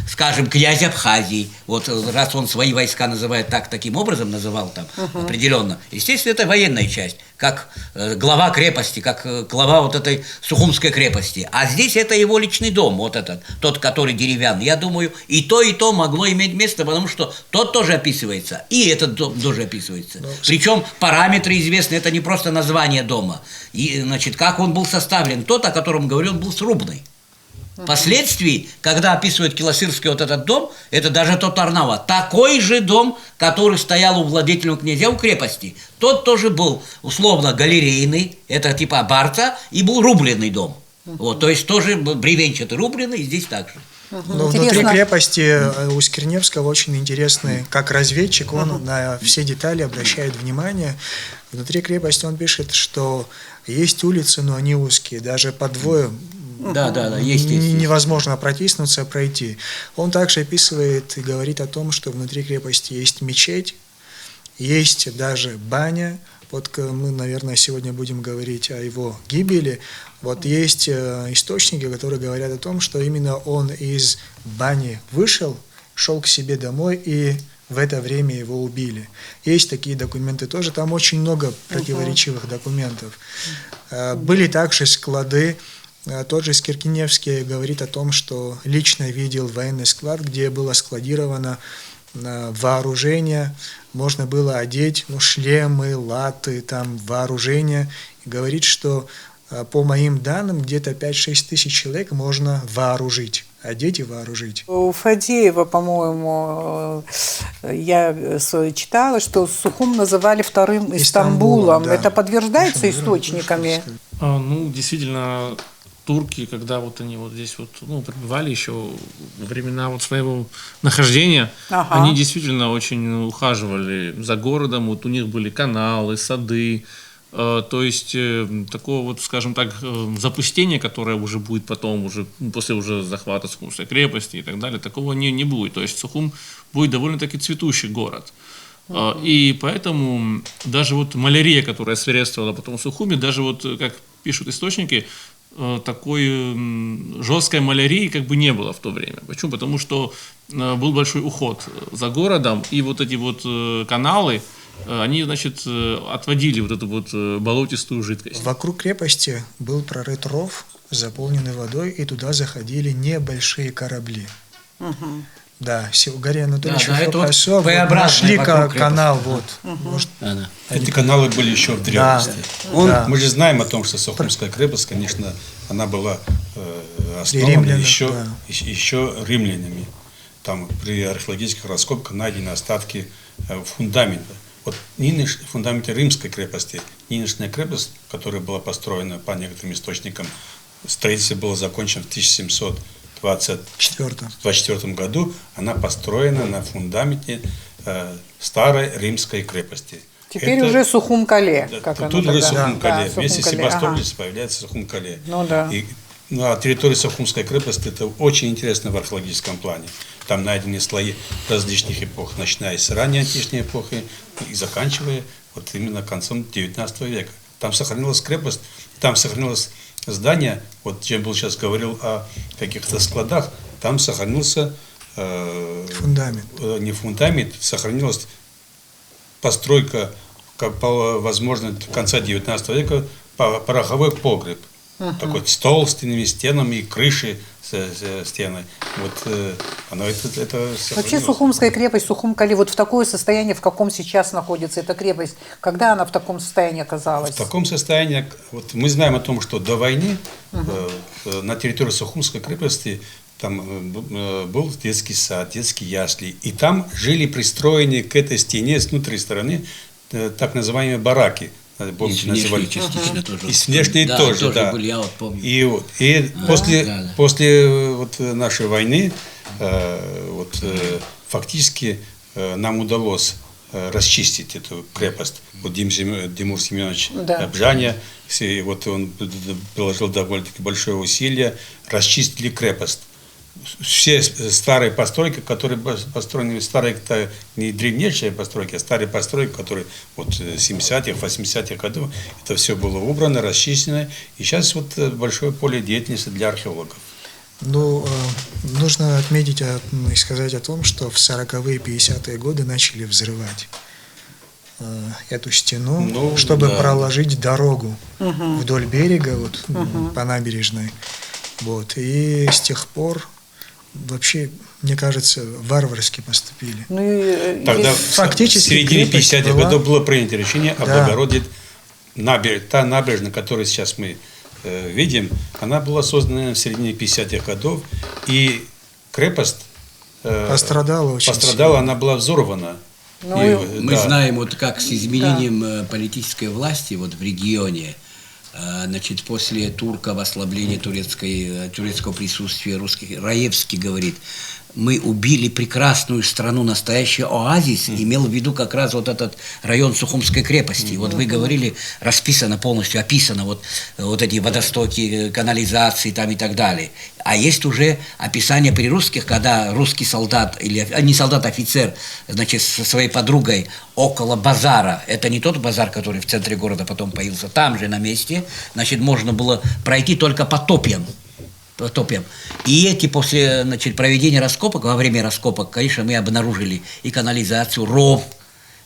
скажем, князь Абхазии. Вот раз он свои войска называет таким образом, называл там определенно. Естественно, это военная часть, как глава крепости, как глава вот этой Сухумской крепости. А здесь это его личный дом, вот этот, тот, который деревянный. Я думаю, и то могло иметь место, потому что тот тоже описывается, и этот дом тоже описывается. Причем параметры известны, это не просто название дома. И, значит, как он был составлен, тот, о котором говорил, был срубный. Впоследствии, когда описывают Киласырский вот этот дом, это даже тот Арнава, такой же дом, который стоял у владетельного князя у крепости. Тот тоже был условно галерейный, это типа барца, и был рубленый дом. Вот, то есть тоже бревенчатый рубленый, и здесь также. Но внутри крепости у Скирневского очень интересный, как разведчик, он на все детали обращает внимание. Внутри крепости он пишет, что есть улицы, но они узкие, даже по двое есть. невозможно протиснуться, пройти. Он также описывает и говорит о том, что внутри крепости есть мечеть, есть даже баня. Вот мы, наверное, сегодня будем говорить о его гибели. Вот есть источники, которые говорят о том, что именно он из бани вышел, шел к себе домой, и в это время его убили. Есть такие документы тоже, там очень много противоречивых документов. Были также склады. Тот же Скиркиневский говорит о том, что лично видел военный склад, где было складировано вооружение, можно было одеть шлемы, латы, там, вооружение. И говорит, что по моим данным, где-то 5-6 тысяч человек можно вооружить, одеть и вооружить. У Фадеева, по-моему, я читала, что Сухум называли вторым Истамбулом. Да. Это подтверждается источниками? Ну, действительно, турки, когда вот они вот здесь вот, пребывали еще во времена вот своего нахождения, они действительно очень ухаживали за городом, вот у них были каналы, сады, то есть такого вот, скажем так, запустения, которое уже будет потом, уже после уже захвата Сухумской крепости и так далее, такого не будет. То есть Сухум будет довольно-таки цветущий город. И поэтому даже вот малярия, которая свирепствовала потом в Сухуме, даже вот, как пишут источники, такой жесткой малярии как бы не было в то время. Почему? Потому что был большой уход за городом, и вот эти вот каналы, они, значит, отводили вот эту вот болотистую жидкость. Вокруг крепости был прорыт ров, заполненный водой, и туда заходили небольшие корабли. Да, Гарри Анатольевич нашли канал. Эти каналы были еще в древности. Мы же знаем о том, что Сухумская крепость, конечно, она была основана еще римлянами. там при археологических раскопках найдены остатки фундамента. Вот фундаменты Римской крепости. Нынешняя крепость, которая была построена по некоторым источникам, строительство было закончено в 1724 году. Она построена на фундаменте старой римской крепости. Теперь это уже Сухум-Кале. Тут уже Сухум-Кале. Да, Вместе с Сухум-Кале, Себастополем появляется Сухум-Кале. Ну да. А территория Сухумской крепости это очень интересно в археологическом плане. Там найдены слои различных эпох, начиная с ранней античной эпохи и заканчивая вот именно концом 19 века. Там сохранилась крепость, там сохранилось здание. Вот Джембул сейчас говорил о каких-то складах. Там сохранился фундамент. Не фундамент, сохранилась постройка, как возможно, конца 19 века, пороховой погреб. Такой с толстыми стенами и крышей стены. Вот оно это Вообще Сухумская крепость, Сухум-Кале, вот в такое состояние, в каком сейчас находится эта крепость, когда она в таком состоянии оказалась? В таком состоянии, вот мы знаем о том, что до войны на территории Сухумской крепости там был детский сад, детские ясли, и там жили пристроенные к этой стене с внутренней стороны так называемые бараки. Помните, называли частично тоже. И внешние тоже, да. Были, я вот помню. И после вот нашей войны фактически нам удалось расчистить эту крепость. Вот Тимур Семенович Бжаня, вот он приложил довольно-таки большое усилие, расчистили крепость. Все старые постройки, которые построены, старые, не древнейшие постройки, а старые постройки, которые вот 70-х, 80-х годов, это все было убрано, расчищено. И сейчас вот большое поле деятельности для археологов. Ну, нужно отметить и сказать о том, что в 40-е, 50-е годы начали взрывать эту стену, чтобы проложить дорогу вдоль берега, вот, по набережной. Вот. И с тех пор вообще, мне кажется, варварски поступили. Ну, и тогда фактически в середине 50-х годов было принято решение облагородить та набережная, которую сейчас мы видим, она была создана в середине 50-х годов, и крепость пострадала очень сильно. Она была взорвана. Мы знаем, вот как с изменением политической власти вот в регионе, значит, после турков, ослабления турецкого присутствия русских, Раевский говорит, мы убили прекрасную страну, настоящий оазис, имел в виду как раз вот этот район Сухумской крепости. Вот вы говорили, расписано полностью, описано вот эти водостоки, канализации там и так далее. А есть уже описание при русских, когда русский солдат, или не солдат, офицер, значит, со своей подругой около базара, это не тот базар, который в центре города потом появился, там же на месте, значит, можно было пройти только по топьям. И эти после, значит, проведения раскопок, во время раскопок, конечно, мы обнаружили и канализацию, ров.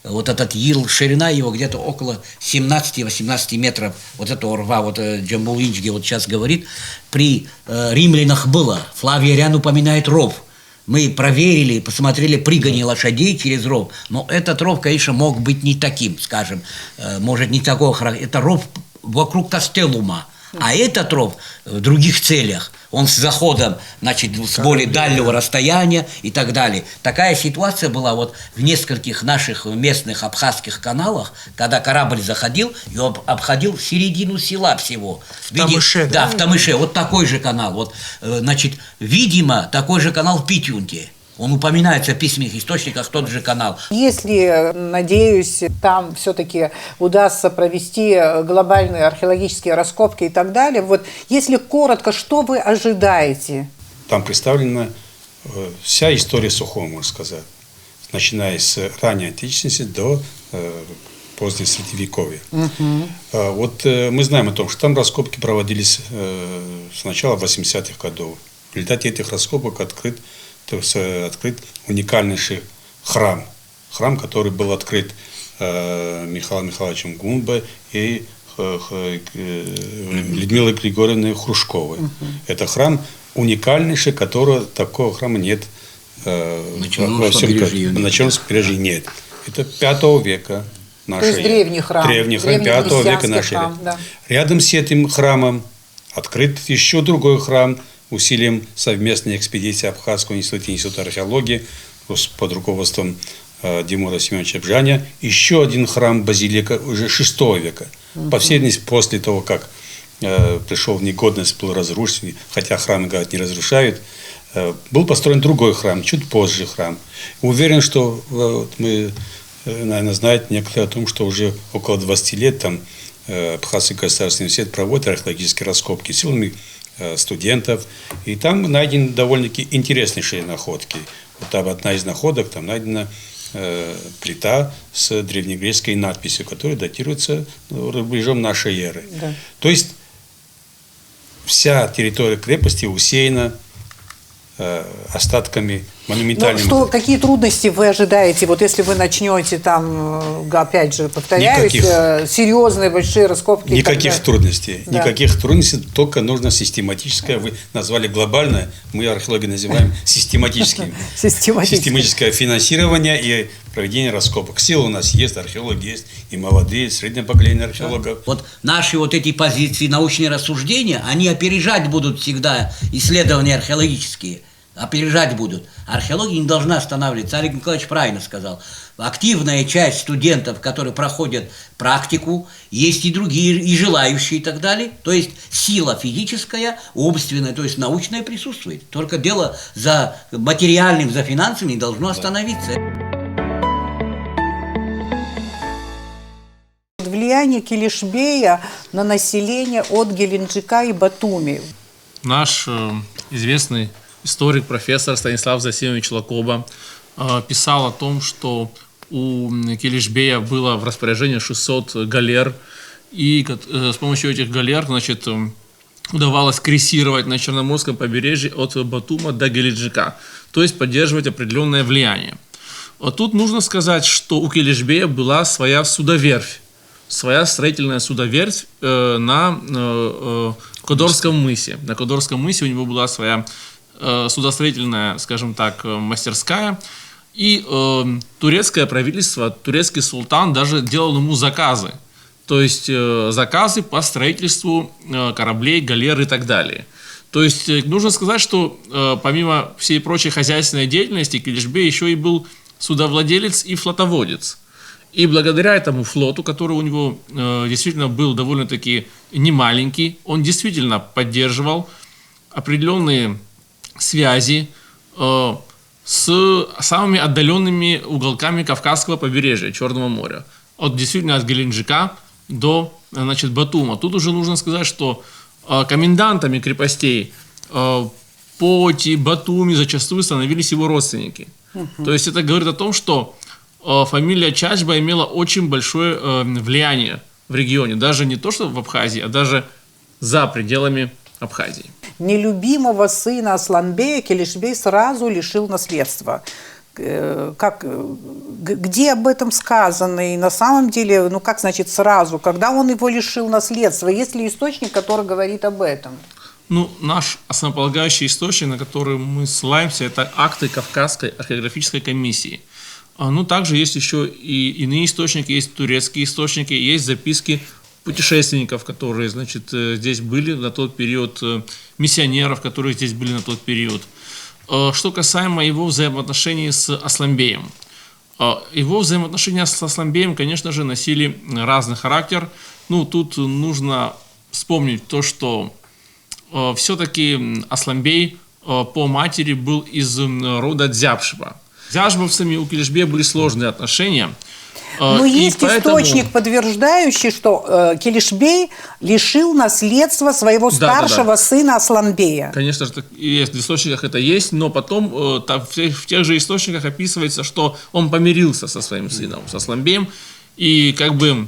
Вот этот ил, ширина его где-то около 17-18 метров. Вот этого рва, вот Джембул Инчги вот сейчас говорит, при римлянах было. Флавий Ариан упоминает ров. Мы проверили, посмотрели прыгание лошадей через ров. Но этот ров, конечно, мог быть не таким, скажем, может, не такого характера. Это ров вокруг Кастеллума. А этот ров в других целях, он с заходом, значит, с более дальнего расстояния и так далее. Такая ситуация была вот в нескольких наших местных абхазских каналах, когда корабль заходил и обходил середину села всего. В Тамыше, да? Да, в Тамыше. Вот такой же канал. Вот, значит, видимо, такой же канал в Питюнте. Он упоминается в письменных источниках, тот же канал. Если, надеюсь, там все-таки удастся провести глобальные археологические раскопки и так далее, вот если коротко, что вы ожидаете? Там представлена вся история Сухума, можно сказать, начиная с ранней античности до позднего Средневековья. Вот мы знаем о том, что там раскопки проводились с начала 80-х годов. В результате этих раскопок открыт уникальнейший храм. Храм, который был открыт Михаилом Михайловичем Гумбой и Людмилой Григорьевной Хрущковой. Это храм уникальнейший, такого храма нет на Черноморском побережье нет. Это 5 века нашей эры. То есть древний храм. Древний храм 5 века нашей эры. Да. Рядом с этим храмом открыт еще другой храм усилием совместной экспедиции Абхазского института археологии под руководством Димура Семеновича Бжаня, еще один храм-базилика уже VI века. По всей видимости, после того, как пришел в негодность, был разрушен, хотя храмы, говорят, не разрушают, был построен другой храм, чуть позже храм. Уверен, что мы, наверное, знаете некоторые о том, что уже около 20 лет там Абхазский государственный университет проводит археологические раскопки силами студентов, и там найдены довольно-таки интереснейшие находки. Вот там одна из находок, там найдена плита с древнегреческой надписью, которая датируется рубежом нашей эры. Да. То есть вся территория крепости усеяна остатками монументальными. Какие трудности вы ожидаете, вот если вы начнете там, опять же, повторяюсь, серьезные большие раскопки? Никаких трудностей. Да. Никаких трудностей, только нужно систематическое, вы назвали глобальное, мы археологи называем систематическим. Систематическое финансирование и проведение раскопок. Силы у нас есть, археологи есть, и молодые, и среднее поколение археологов. Вот наши вот эти позиции, научные рассуждения, они опережать будут всегда исследования археологические. Опережать будут. Археология не должна останавливаться. Олег Николаевич правильно сказал. Активная часть студентов, которые проходят практику, есть и другие, и желающие и так далее. То есть сила физическая, умственная, то есть научная присутствует. Только дело за материальным, за финансами не должно остановиться. Влияние Килишбея на население от Геленджика и Батуми. Наш известный историк, профессор Станислав Засимович Лакоба писал о том, что у Килишбея было в распоряжении 600 галер, и с помощью этих галер, значит, удавалось крейсировать на Черноморском побережье от Батума до Геленджика, то есть поддерживать определенное влияние. Тут нужно сказать, что у Килишбея была своя судоверфь, своя строительная судоверфь на Кодорском мысе. На Кодорском мысе у него была своя судостроительная, скажем так, мастерская, и турецкое правительство, турецкий султан даже делал ему заказы, то есть заказы по строительству кораблей, галер и так далее. То есть нужно сказать, что помимо всей прочей хозяйственной деятельности, Килишбей еще и был судовладелец и флотоводец. И благодаря этому флоту, который у него действительно был довольно-таки немаленький, он действительно поддерживал определенные связи с самыми отдаленными уголками Кавказского побережья, Черного моря. Действительно от Геленджика до, значит, Батума. Тут уже нужно сказать, что комендантами крепостей Поти, Батуми зачастую становились его родственники. То есть это говорит о том, что фамилия Чачба имела очень большое влияние в регионе. Даже не то, что в Абхазии, а даже за пределами Абхазии. Нелюбимого сына Асланбея Килишбей сразу лишил наследства. Где об этом сказано? И на самом деле, ну как значит сразу? Когда он его лишил наследства? Есть ли источник, который говорит об этом? Ну, наш основополагающий источник, на который мы ссылаемся, это акты Кавказской археографической комиссии. Ну, также есть еще и иные источники, есть турецкие источники, есть записки путешественников, которые, значит, здесь были на тот период, миссионеров, которые здесь были на тот период. Что касаемо его взаимоотношений с Асланбеем. Его взаимоотношения с Асланбеем, конечно же, носили разный характер. Ну, тут нужно вспомнить то, что все-таки Асланбей по матери был из рода Дзябшева. С дзябшевцами у Килишбея были сложные отношения. Но есть источник, подтверждающий, что Килишбей лишил наследства своего старшего сына Асланбея. Конечно же, в источниках это есть, но потом в тех же источниках описывается, что он помирился со своим сыном, с Асланбеем, и как бы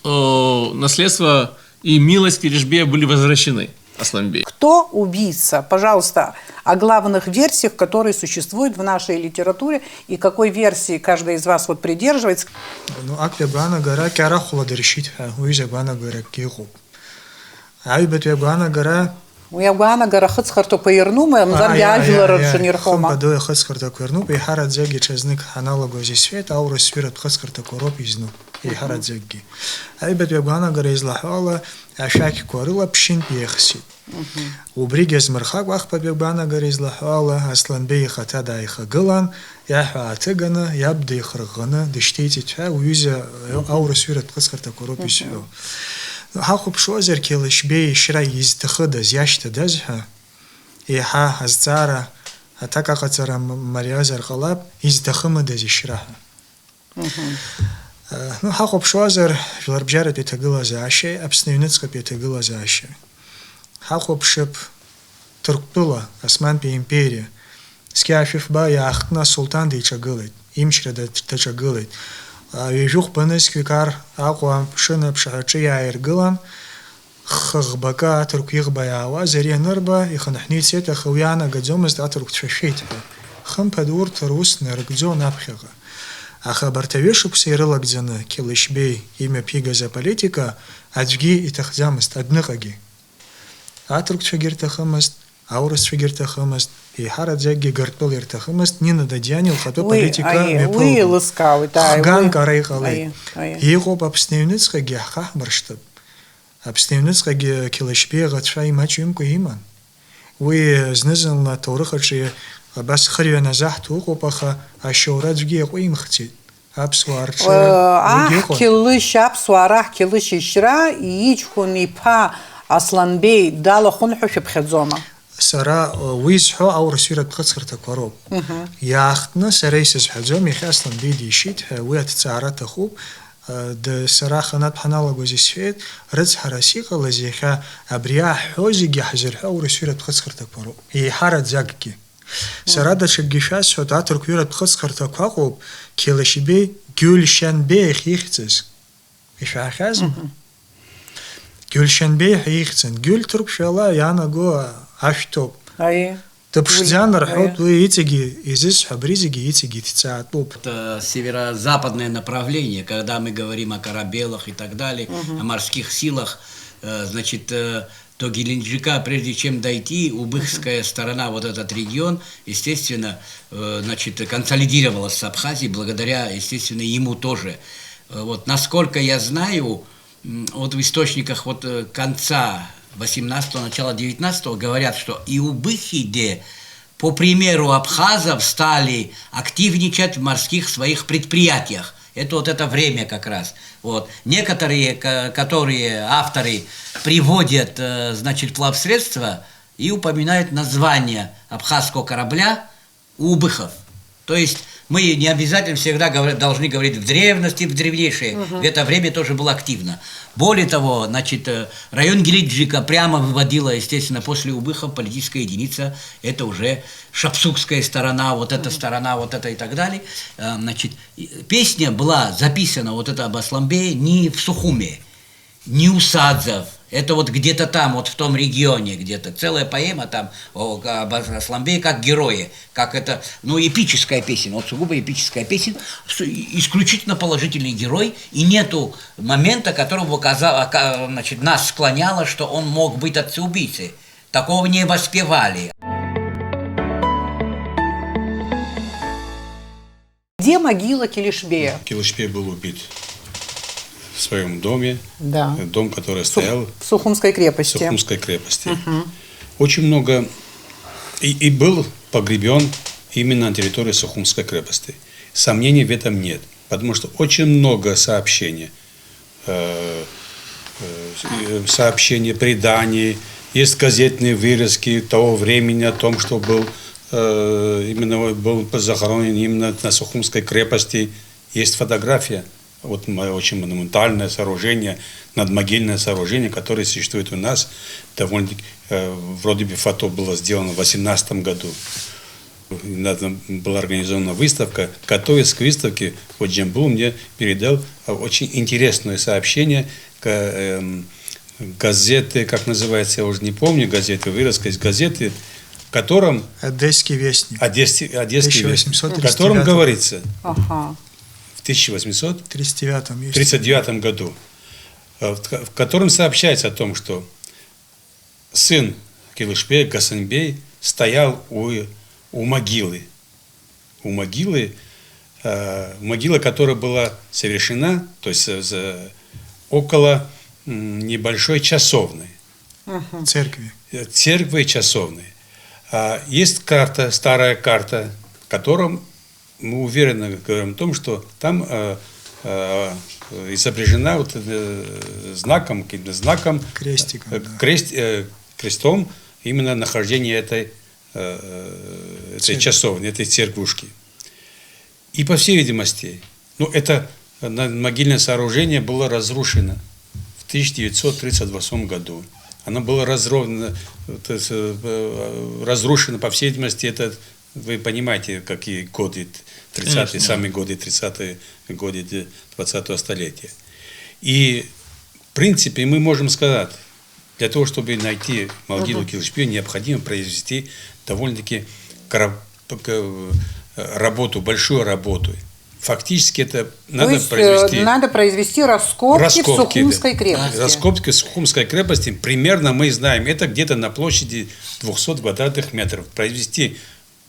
наследство и милость Килишбея были возвращены Асланбею. Кто убийца? Пожалуйста, о главных версиях, которые существуют в нашей литературе, и какой версии каждый из вас вот придерживается. Ну, аквебана гора кара холодрешит, уйзебана гора кигу. Айбетебана гора. Уябана гора хыцхарто повернуме, мзарги альфилар шанирхома. Подое хыцхарто поверну, и харат зеги чезник аналогу здесь свет, ауру свират хыцхарто короп изну. иҳараӡакгьы. Аибатә агәаанагара излаҳәо ашәақьқәа рылаԥшьынтә иеихсит. Убригьы азмырхакәа ахԥатәи агәаанагара излаҳәо ала Асланбеи ихаҭа дааихагылан, иаҳәа ааҭыганы, иаб деихырӷӷаны дышьҭеиҵеит ҳәа уҩыза аурыс ҩыратә хыҵхырҭақәа роуп изҳәо. Ҳахәаԥшуазар Қьелышьбеи ишьра изҭахыдаз, иашьҭадаз ҳәа, еиҳа азҵаара аҭак аҟаҵара мариазар ҟалап, изҭахымыдаз ишьра ҳәа. Ҳахәаԥшуазар жәларбжьаратәи аҭагылазаашьеи Аԥсны аҩныҵҟатәи аҭагылазаашьеи. Ҳахәаԥшып Ҭырқәтәыла, Османтәи империа. Сқьаашәыфба иаахтны асулҭан деиҿагылеит, имчра даҿагылеит. Ҩажәы хәбанызқьҩык Аҟәа Ԥшына аԥшаҳәаҿы иааиргылан, хыӷбакы аҭырқә иӷба иаауаз, ари анырба ихынҳәны ицеит, аха уи аанагаӡомызт аҭырқәцәа шәеит ҳәа. Хымԥада урҭ рус нарыгӡон аԥхьаҟа. Аха абарҭ аҩышықәса ирылагӡаны Қьелышьбеи имҩаԥигаз аполитика аӡәгьы иҭахӡамызт, адәныҟагьы. Аҭырқәцәагьы ирҭахымызт, аурысцәагьы ирҭахымызт, еиҳараӡакгьы Гыртәыла ирҭахымызт. Нина Дадиани лхатәы политика мҩаԥылгеит. Хганк ара иҟалеит. Иҟоуп Аԥсны аҩныҵҟагьы ҳхаҳмыршҭып. Аԥсны аҩныҵҟагьы Қьелышьбеи аӷацәа имаҷымкәа иман. Уи зны-зынла аҭоурых аҿы абас хырҩан азаҳҭо ыҟоуп, аха ашьоура аӡәгьы иаҟәимхӡеит. Аԥсуаа рҿы уигьы ыҟан. Аԥсуаа раҳ Қьелышь ишьра иҷкәын иԥа Асланбеи далахәын ҳәа шәыԥхьаӡома? Сара уи зҳәо аурыс ҩыратә хыҵхырҭақәа роуп. Иаахтны сара исызҳәаӡом, иахьа Асланбеи дишьит ҳәа уи аҭҵаара аҭахуп. Сара аханатә ҳаналагоз исҳәеит, рыцҳарас иҟалаз иахьа абри ааҳҳәо зегьы ҳзырҳәо аурыс ҩыратә хыҵхырҭақәа роуп, еиҳараӡакгьы. Сара даҽакгьы шәасҳәоит, аҭырқә ҩыратә хыҵхырҭақәа ыҟоуп Қьелышьбеи Гюльшьанбеи ахь ихьӡыз. Ишәаҳахьазма? Гюльшьанбеи ҳәа ихьӡын. Гюль ҭырқәшәала иаанаго ашәҭоуп. Дыԥшӡан рҳәоит, уи иҵегьы изысҳәо, абри зегьы иҵегьы иҭҵаатәуп. Северо-западное направление, когда мы говорим о корабелах и так далее, о морских силах, значит, до Геленджика, прежде чем дойти, убыхская сторона, вот этот регион, естественно, значит, консолидировалась с Абхазией, благодаря, естественно, ему тоже. Вот, насколько я знаю, вот в источниках вот конца 18-го, начала 19-го говорят, что и убыхи, по примеру абхазов, стали активничать в морских своих предприятиях. Это вот это время как раз. Вот. Некоторые, которые авторы приводят, значит, плавсредства и упоминают название абхазского корабля Убыхов. То есть мы не обязательно всегда должны говорить в древности, в древнейшее. В это время тоже было активно. Более того, значит, район Геленджика прямо выводила, естественно, после Убыхов политическая единица. Это уже шапсукская сторона, вот эта сторона, вот это и так далее. Значит, песня была записана, вот это об Асланбее, не в Сухуме, не у Садзов. Это вот где-то там, вот в том регионе, где-то целая поэма там об Асланбее как герое, как это, ну, эпическая песня, вот сугубо эпическая песня, исключительно положительный герой, и нету момента, которого значит, нас склоняло, что он мог быть отцеубийцей. Такого не воспевали. Где могила Килишбея? Килишбей был убит в своем доме, да. Дом, который стоял в Сухумской крепости. Сухумской крепости. Очень много, и был погребен именно на территории Сухумской крепости. Сомнений в этом нет, потому что очень много сообщений, преданий, есть газетные вырезки того времени о том, что был захоронен именно на Сухумской крепости. Есть фотография. Вот очень монументальное сооружение, надмогильное сооружение, которое существует у нас. Довольно-таки, вроде бы фото было сделано в 2018 году. Была организована выставка. Готовясь к выставке, вот Джамбул мне передал очень интересное сообщение газеты, как называется, я уже не помню, газеты, вырезка из газеты, в котором... Одесский вестник. Одесский вестник, в котором говорится... В 1839 году, в котором сообщается о том, что сын Килышбея, Гасанбей, стоял у могилы. У могилы могила, которая была совершена, то есть около небольшой часовной. Церкви. Церкви часовной. Есть карта, старая карта, в котором мы уверенно говорим о том, что там изображена вот, знаком, Крестиком, крестом именно нахождение этой часовни, этой церквушки. И по всей видимости, это могильное сооружение было разрушено в 1938 году. Оно было разрушено, по всей видимости, это, вы понимаете, какие годы, 30-е, самые годы, 30-е годы 20-го столетия. И, в принципе, мы можем сказать, для того, чтобы найти могилу Килишбея, необходимо произвести довольно-таки работу, большую работу. Фактически это надо произвести... надо произвести раскопки в Сухумской крепости. Раскопки в Сухумской крепости, примерно мы знаем, это где-то на площади 200 квадратных метров. Произвести,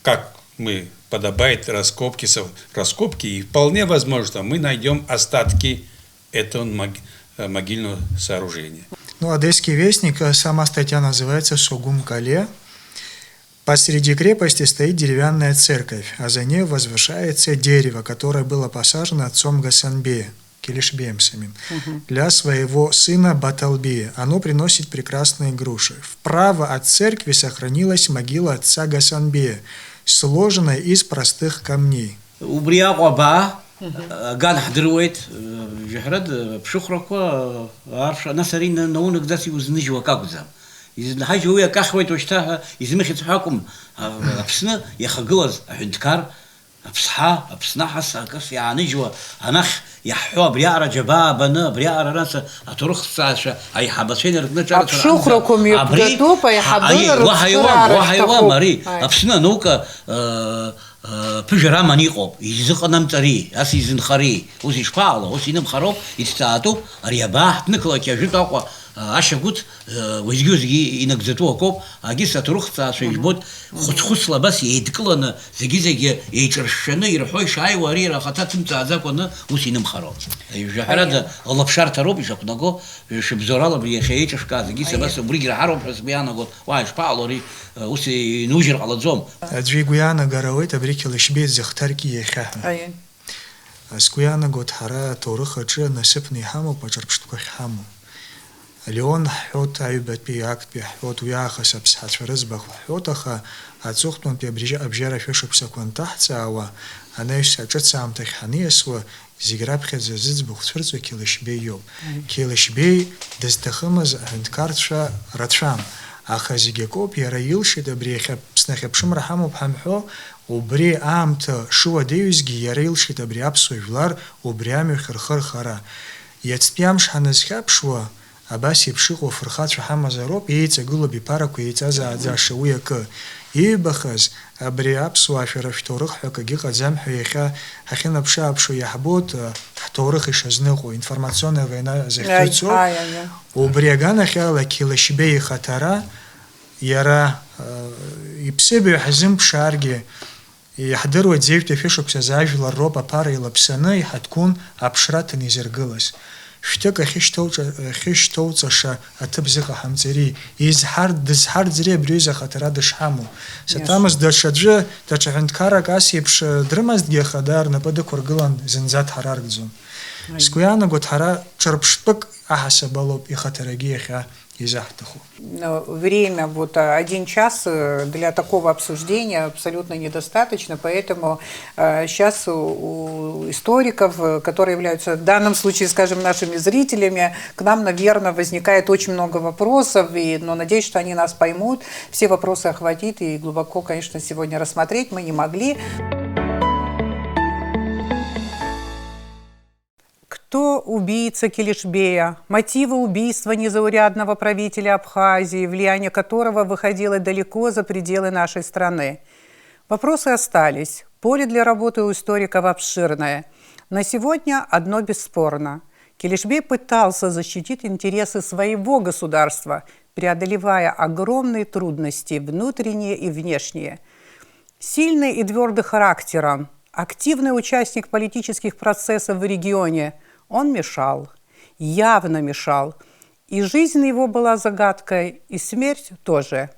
как мы подобает, раскопки, и вполне возможно, мы найдем остатки этого могильного сооружения. Одесский вестник, сама статья называется «Сугум-Кале». Посреди крепости стоит деревянная церковь, а за ней возвышается дерево, которое было посажено отцом Гасанбея, Килишбеем самим, для своего сына Баталбея. Оно приносит прекрасные груши. Вправо от церкви сохранилась могила отца Гасанбея, сложенная из простых камней. قال حضرويت جهرد بشخركوا عارف نصرين نونك ذاتي وزنجوا كاكوزام إذا حاجة هو كاخويت وشتاها يزمخ تحكم أبسنا يخجوز عندكار أبصحة أبصنا حس كاس يعني جوا أنخ يحوا بريارة جبابنا بريارة ناس أترخ ساشة أي حبسين ركنا جالس أبشخركم يبدو بيحضر وحيوا ماري أبسنا نوكا بجرا منيقو يزق نمتري أسي زنخري وزي شبالة وزي نمخرو يستعطو أريباح نكلا كيجتاقوا أشغوت وزيوزي ينقزتوه كوب أجلس أتروح تاسو يجبود خصلا بس يدكلنا زي يترشنا يروحوا شاي وريرا خطاتم تعزقنا وزي نمخرو جهرد الله بشار تروب يشقناقو شبزورالو بريخيش شكا زي بس بريجر حرب حسبيانا قول واي شبالو ري وسي نوجر على الزوم أدريغويانا غارويت أبري كيلشبي زختركي يخاها أسكويانا قد حرا تورخة جا نسبني حامو بجربشتكو حامو اليون حوت عيبت بيعكت بيحوت وياخس أبسحات في رزبخ وحوتخا أتسوختون بيبريجا أبجارة فيشو بساكوان تحت ساوا أنا يساجت سام تخانيس و زيغراب خيز زيز بختفرز وكيلشبي يوب كيلشبي دزدخمز عند كارتشا رتشام أخا زيغيكوب يرايلش دبريخا بسنخي بشم رحمو بحمحو وبري آمت شو ديوزجي يرايلش دبري أبسو يفلار وبري آمي خرخر خرا يتسبيامش حنزخاب شو أباس يبشيخو فرخات شحام زاروب يتساقلو بيباركو يتسازا عزاشا وياك يبخز أبري أبسو عفرف تورخ حكا جيقا زامحو يخا حخينا بشا أبشو يحبوت تورخ يشازنقو إنفورماتيونا وينا زيختوцо وبريغانا خيالا كيلشبي خطرا يرى يبسبي حزم بشارجي يحضروا تزيفتو فيشو بسازاجل الروبا باري لبسانا يحتكون أبشرات نيزرقلس شتك خيش توصش أتبزق حمزري دزحر زري بريزة خطرة دشحمو ستامز دشجة عند كارك أسيبش درمز دي خدار نبدأ كورجلان زنزات حرار جزون سكويانا قد حرا شربشتك أحسب بالوب يخطرجيخا Время, 1 час для такого обсуждения абсолютно недостаточно, поэтому сейчас у историков, которые являются в данном случае, скажем, нашими зрителями, к нам, наверное, возникает очень много вопросов, но надеюсь, что они нас поймут, все вопросы охватить и глубоко, конечно, сегодня рассмотреть мы не могли. Кто убийца Килишбея? Мотивы убийства незаурядного правителя Абхазии, влияние которого выходило далеко за пределы нашей страны. Вопросы остались. Поле для работы у историков обширное. На сегодня одно бесспорно. Килишбей пытался защитить интересы своего государства, преодолевая огромные трудности, внутренние и внешние. Сильный и твердый характером, активный участник политических процессов в регионе, он мешал, явно мешал. И жизнь его была загадкой, и смерть тоже.